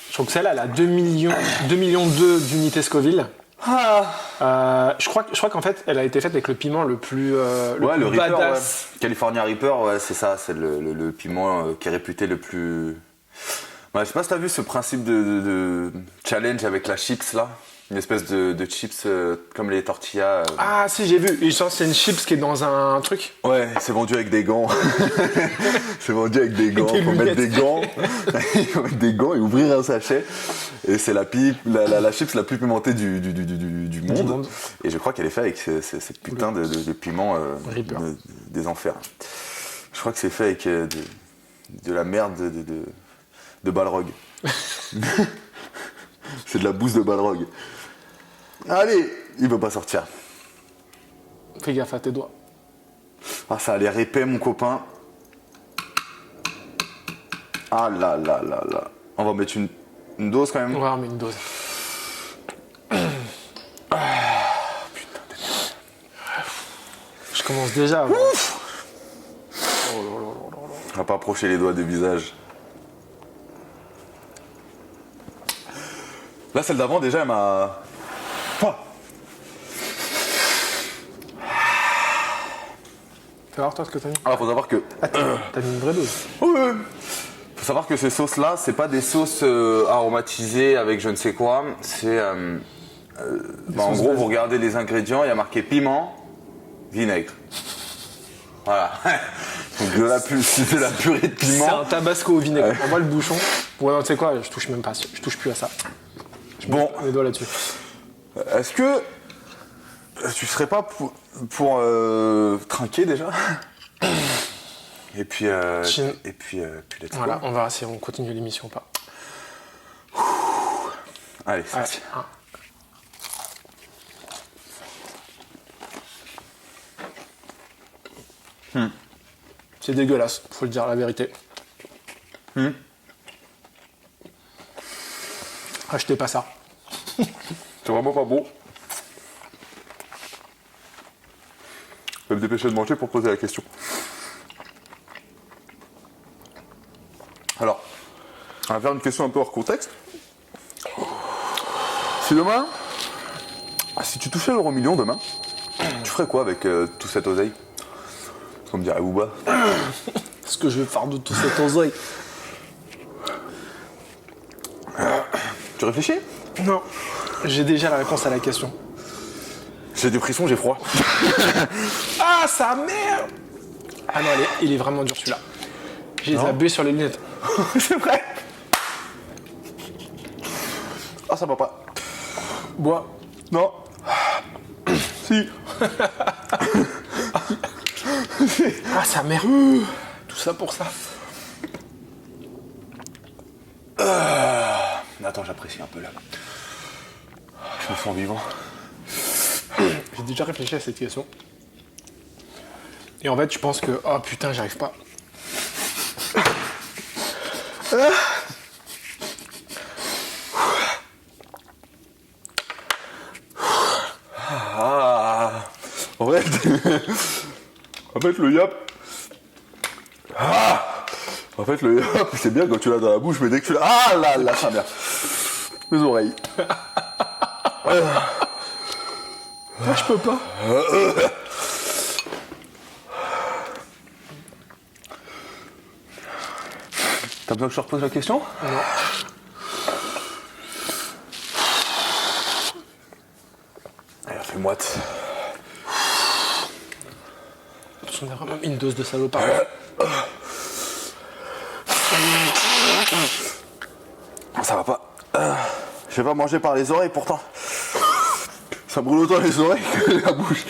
Je trouve que celle-là, elle a 2 millions d'unités Scoville. Je crois qu'en fait, elle a été faite avec le piment le plus le Reaper, badass. ouais. California Reaper, ouais, c'est ça, c'est le piment qui est réputé le plus. Ouais, je sais pas si t'as vu ce principe de challenge avec la chips là, une espèce de chips comme les tortillas. Ah si, j'ai vu. Et je sens que c'est une chips qui est dans un truc. Ouais, c'est vendu avec des gants. C'est vendu avec des gants. Des Faut mettre des lunettes. gants. Il faut mettre des gants et ouvrir un sachet. Et c'est la chips la plus pimentée du monde. Et je crois qu'elle est faite avec cette putain de piment Reaper. des enfers. Je crois que c'est fait avec de la merde de Balrog. C'est de la bouse de Balrog. Allez, il veut pas sortir. Fais gaffe à tes doigts. Ah, ça a l'air épais, mon copain. Ah là là là là. On va mettre une dose quand même. On va remettre une dose. Je commence déjà à voir. On va pas approcher les doigts du visage. Là, celle d'avant, déjà, elle m'a. Ah. Fais voir toi ce que t'as mis. Alors, faut savoir que. Ah, t'as mis une vraie dose. Ouais. Faut savoir que ces sauces-là, c'est pas des sauces aromatisées avec je ne sais quoi. C'est. En sauces gros, basiques. vous regardez les ingrédients, il y a marqué piment, vinaigre. Voilà. Donc c'est de la purée de C'est piment. un tabasco au vinaigre. On voit le bouchon. Ouais, non, tu sais quoi, je touche même pas. Je touche plus à ça. Bon, Les doigts là-dessus. est-ce que tu serais pas pour trinquer déjà? Et puis, Chine. puis let's go. Voilà, on verra si on continue l'émission ou pas. Allez, c'est Ouais, parti. C'est dégueulasse, faut le dire la vérité. Achetez pas ça. C'est vraiment pas beau. Je vais me dépêcher de manger pour poser la question. Alors, on va faire une question un peu hors contexte. Si demain, si tu touchais l'euro million demain, tu ferais quoi avec tout cet oseille? Comme dirait Booba. Ce que je vais faire de tout cet oseille. Tu réfléchis? Non, j'ai déjà la réponse à la question. J'ai des frissons, j'ai froid. Ah, sa mère! Ah non, il est vraiment dur celui-là. J'ai Non. zappé sur les lunettes. C'est vrai. Ah, ça va pas. Bois. Non. Si. Ah, sa mère. Tout ça pour ça. Attends, j'apprécie un peu là. Je me sens vivant. J'ai déjà réfléchi à cette question. Et en fait, je pense que... Oh putain, j'arrive pas. Ah. En fait, le yap. Ah. En fait, le yap, c'est bien quand tu l'as dans la bouche, mais dès que tu l'as. Ah là là, ça merde. Les oreilles. Ah, je peux pas. T'as besoin que je te repose la question? Non. Elle a fait moite. On a vraiment mis une dose de salopard. Ça va pas. Je vais pas manger par les oreilles pourtant. Ça brûle autant les oreilles que la bouche.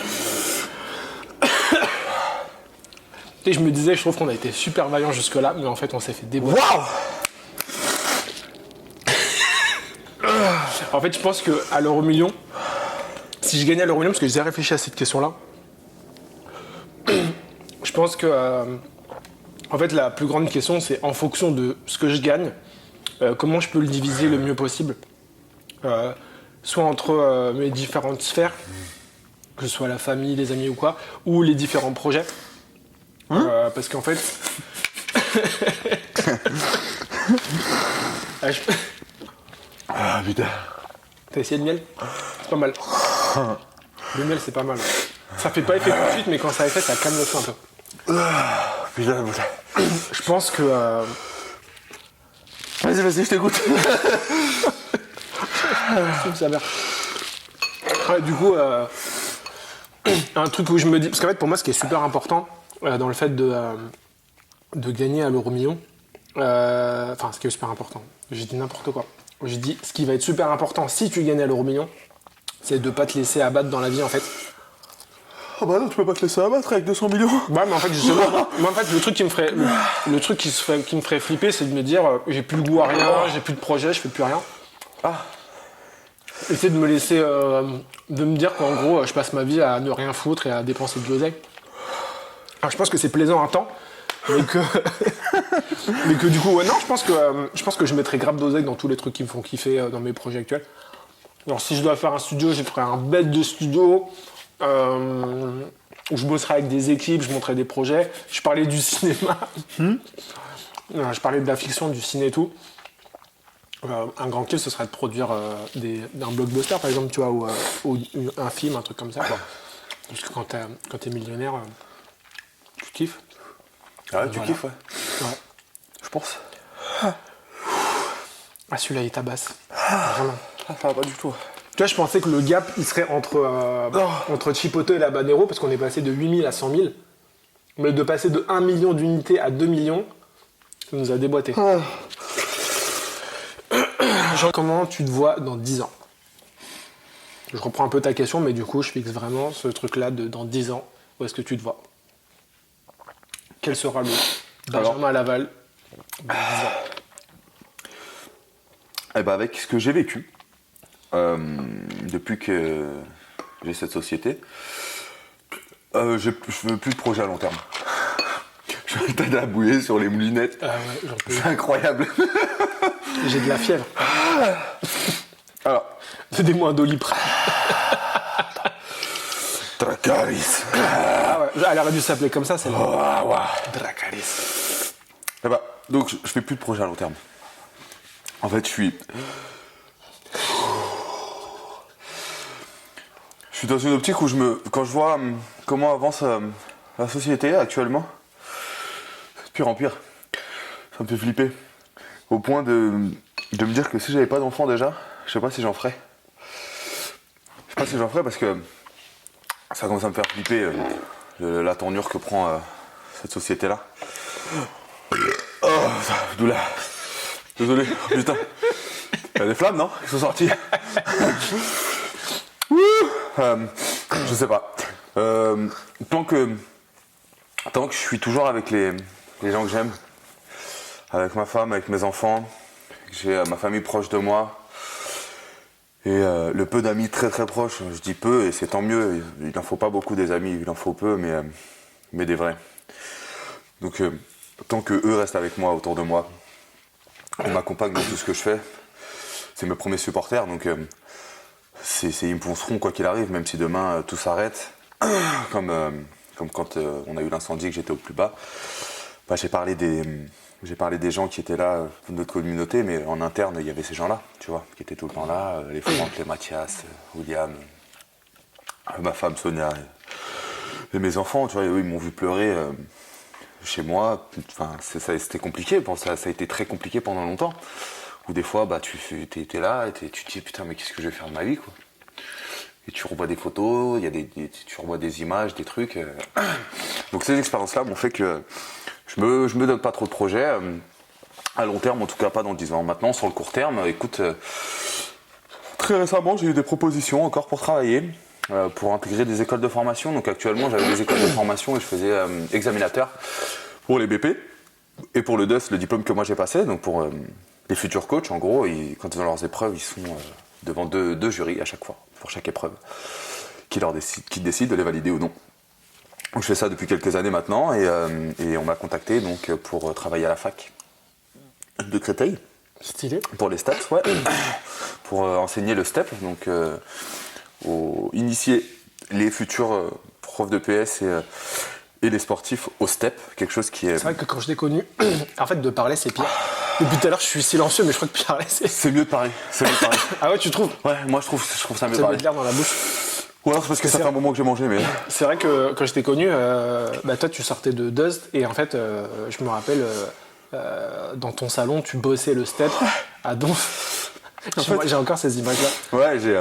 Et je me disais, je trouve qu'on a été super vaillants jusque-là, mais en fait, on s'est fait déboîter. Waouh! En fait, je pense qu'à l'euro million, si je gagnais à l'euro million, parce que j'ai réfléchi à cette question-là, je pense que, en fait, la plus grande question, c'est en fonction de ce que je gagne, comment je peux le diviser le mieux possible. Soit entre mes différentes sphères, que ce soit la famille, les amis ou quoi, ou les différents projets. Parce qu'en fait... Ah putain. T'as essayé le miel? C'est pas mal. Le miel, c'est pas mal. Ça fait pas effet tout de suite, mais quand ça a effet, ça calme le feu un peu. Putain. Je pense que... Vas-y, je t'écoute. Ça va. Ouais, du coup, un truc où je me dis... Parce qu'en fait, pour moi, ce qui est super important dans le fait de gagner à l'euro million, enfin, ce qui est super important, j'ai dit n'importe quoi. J'ai dit, ce qui va être super important si tu gagnes à l'euro million, c'est de pas te laisser abattre dans la vie, en fait. Oh bah non, tu peux pas te laisser abattre avec 200 millions. Ouais, mais en fait, justement, moi, en fait, le truc qui me ferait, le truc qui me ferait flipper, c'est de me dire, j'ai plus le goût à rien, j'ai plus de projet, je fais plus rien. Et c'est de me laisser, de me dire qu'en gros, je passe ma vie à ne rien foutre et à dépenser de l'oseille. Alors, je pense que c'est plaisant un temps, mais que, mais que du coup, ouais, non, je pense que je mettrais grave d'oseille dans tous les trucs qui me font kiffer dans mes projets actuels. Alors, si je dois faire un studio, je ferai un bête de studio. Où je bosserai avec des équipes, je montrerai des projets. Je parlais du cinéma. Je parlais de la fiction, du ciné et tout. Un grand kiff, ce serait de produire un blockbuster, par exemple, tu vois, ou un film, un truc comme ça, quoi. Parce que quand t'es millionnaire, tu kiffes. Ah ouais, tu kiffes, ouais. Ouais. Je pense. Ah, celui-là, il tabasse. Vraiment. Ça va pas du tout. Tu vois, je pensais que le gap, il serait entre Chipotle et la Habanero, parce qu'on est passé de 8000 à 100 000. Mais de passer de 1 million d'unités à 2 millions, ça nous a déboîté. Jean, comment tu te vois dans 10 ans? Je reprends un peu ta question, mais du coup, je fixe vraiment ce truc-là de dans 10 ans. Où est-ce que tu te vois? Quel sera le Benjamin Laval dans 10 ans? Eh ben avec ce que j'ai vécu, depuis que j'ai cette société, je veux plus de projet à long terme. Je suis en train d'abouiller sur les moulinettes. Ah ouais, j'en peux. C'est incroyable. J'ai de la fièvre. Alors, Donnez-moi un Doliprane. Dracarys. Ah ouais, elle aurait dû s'appeler comme ça, celle-là. Oh, ouais. Dracarys. Eh ben, donc je fais plus de projet à long terme. En fait, je suis dans une optique où quand je vois comment avance la société actuellement, c'est de pire en pire. Ça me fait flipper. Au point de me dire que si j'avais pas d'enfant déjà, je sais pas si j'en ferais. Je sais pas si j'en ferais parce que ça commence à me faire flipper la tournure que prend cette société-là. Oh, douleur. Désolé, putain. Il y a des flammes, non? Ils sont sortis. Je sais pas. Tant que je suis toujours avec les gens que j'aime, avec ma femme, avec mes enfants, que j'ai ma famille proche de moi, et le peu d'amis très très proches, je dis peu et c'est tant mieux, il n'en faut pas beaucoup des amis, il en faut peu, mais des vrais. Donc tant que eux restent avec moi, autour de moi, ils m'accompagnent dans tout ce que je fais, c'est mes premiers supporters, donc ils me ponceront quoi qu'il arrive, même si demain tout s'arrête, comme quand on a eu l'incendie que j'étais au plus bas. Bah, j'ai parlé des gens qui étaient là de notre communauté, mais en interne il y avait ces gens-là, tu vois, qui étaient tout le temps là, les Franck, les Mathias, William, ma femme Sonia et mes enfants, tu vois, eux ils m'ont vu pleurer chez moi. Enfin, c'était compliqué, ça a été très compliqué pendant longtemps. Où des fois, bah, tu étais là et tu te dis putain, mais qu'est-ce que je vais faire de ma vie, quoi. Et tu revois des photos, tu revois des images, des trucs. Donc ces expériences-là m'ont fait que je me donne pas trop de projets. À long terme, en tout cas pas dans 10 ans. Maintenant, sur le court terme, écoute, très récemment, j'ai eu des propositions encore pour travailler, pour intégrer des écoles de formation. Donc actuellement, j'avais des écoles de formation et je faisais examinateur pour les BP et pour le DUS, le diplôme que moi j'ai passé. Donc pour les futurs coachs, en gros, quand ils ont leurs épreuves, ils sont devant deux jurys à chaque fois, pour chaque épreuve, qui décident de les valider ou non. Donc, je fais ça depuis quelques années maintenant et on m'a contacté donc, pour travailler à la fac de Créteil. Stylé. Pour les STEP, ouais. Pour enseigner le STEP, donc initier les futurs profs de PS et les sportifs au STEP, quelque chose qui est... C'est vrai que quand je t'ai connu, en fait de parler c'est pire. Depuis tout à l'heure je suis silencieux mais je crois que parler c'est... C'est mieux de parler, c'est mieux de parler. Ah ouais tu trouves? Ouais, moi je trouve ça mieux de Ça parler. met de l'air dans la bouche. Ouais, c'est parce que ça fait un moment que j'ai mangé, mais... C'est vrai que quand je t'ai connu, toi tu sortais de Dust et en fait je me rappelle dans ton salon tu bossais le step à Donf. J'ai encore ces images là. Ouais, j'ai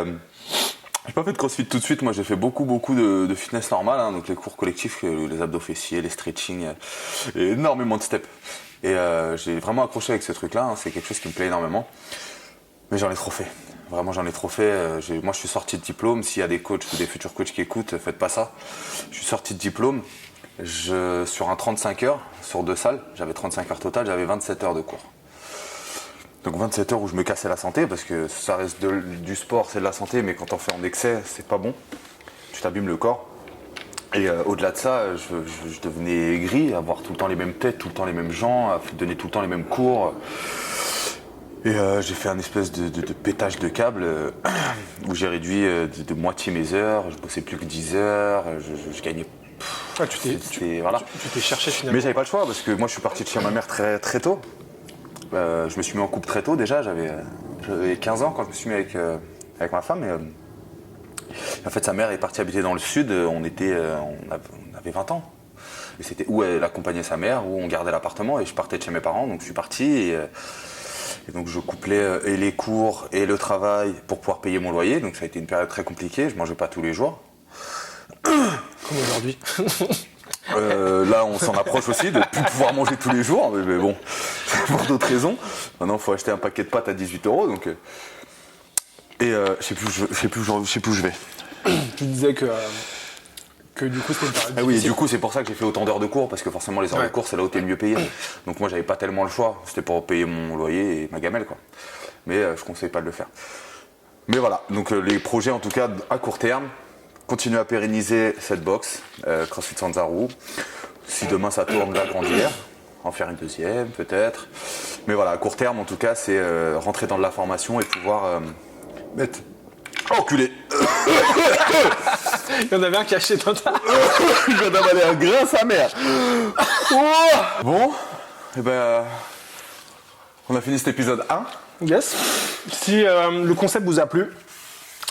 pas fait de crossfit tout de suite, moi j'ai fait beaucoup de fitness normal, hein, donc les cours collectifs, les abdos fessiers, les stretching, et énormément de steps. Et j'ai vraiment accroché avec ce truc là, hein, c'est quelque chose qui me plaît énormément. Mais j'en ai trop fait. Vraiment, j'en ai trop fait. Moi, je suis sorti de diplôme. S'il y a des coachs ou des futurs coachs qui écoutent, faites pas ça. Je suis sorti de diplôme. Sur un 35 heures, sur 2 salles, j'avais 35 heures total, j'avais 27 heures de cours. Donc 27 heures où je me cassais la santé, parce que ça reste du sport, c'est de la santé, mais quand on fait en excès, c'est pas bon. Tu t'abîmes le corps. Et au-delà de ça, je devenais aigri, à voir tout le temps les mêmes têtes, tout le temps les mêmes gens, à donner tout le temps les mêmes cours. Et j'ai fait un espèce de pétage de câble où j'ai réduit de moitié mes heures, je bossais plus que 10 heures, je gagnais... Tu t'es cherché finalement. Mais j'avais pas le choix parce que moi je suis parti de chez ma mère très, très tôt. Je me suis mis en couple très tôt déjà, j'avais 15 ans quand je me suis mis avec ma femme. Et en fait sa mère est partie habiter dans le sud, on avait 20 ans. Et c'était où elle accompagnait sa mère, où on gardait l'appartement et je partais de chez mes parents, donc je suis parti et donc je couplais et les cours et le travail pour pouvoir payer mon loyer. Donc ça a été une période très compliquée, je mangeais pas tous les jours. Comme aujourd'hui. Là on s'en approche aussi de ne plus pouvoir manger tous les jours, mais bon, pour d'autres raisons. Maintenant il faut acheter un paquet de pâtes à 18 €. Donc, et je sais plus où je vais. Tu disais que du coup c'était une période oui, et du coup c'est pour ça que j'ai fait autant d'heures de cours, parce que forcément les heures de cours c'est là où t'es le mieux payé. Donc moi j'avais pas tellement le choix, c'était pour payer mon loyer et ma gamelle quoi. Mais je conseille pas de le faire. Mais voilà, donc les projets en tout cas à court terme, continuer à pérenniser cette box, CrossFit Sanzaru. Si demain ça tourne, l'agrandir, en faire une deuxième peut-être. Mais voilà, à court terme en tout cas c'est rentrer dans de la formation et pouvoir mettre... Enculé. Il y en avait un qui a acheté dans ta... Je viens d'avaler un grain sa mère. Oh bon, et on a fini cet épisode 1. Yes. Si le concept vous a plu,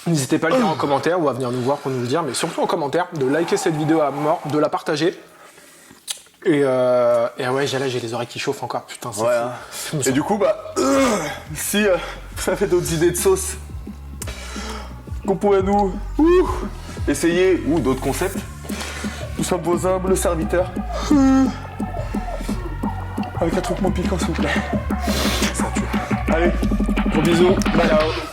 n'hésitez pas à le dire en commentaire ou à venir nous voir pour nous le dire, mais surtout en commentaire, de liker cette vidéo à mort, de la partager. Et ouais, j'ai les oreilles qui chauffent encore, putain, c'est ouais, fou. Et du coup, si ça fait d'autres idées de sauce qu'on pourrait nous essayer, ou d'autres concepts, nous sommes vos humbles serviteurs. Avec un truc moins piquant, s'il vous plaît. Ça tue. Allez, gros bisous. Bye. Ciao.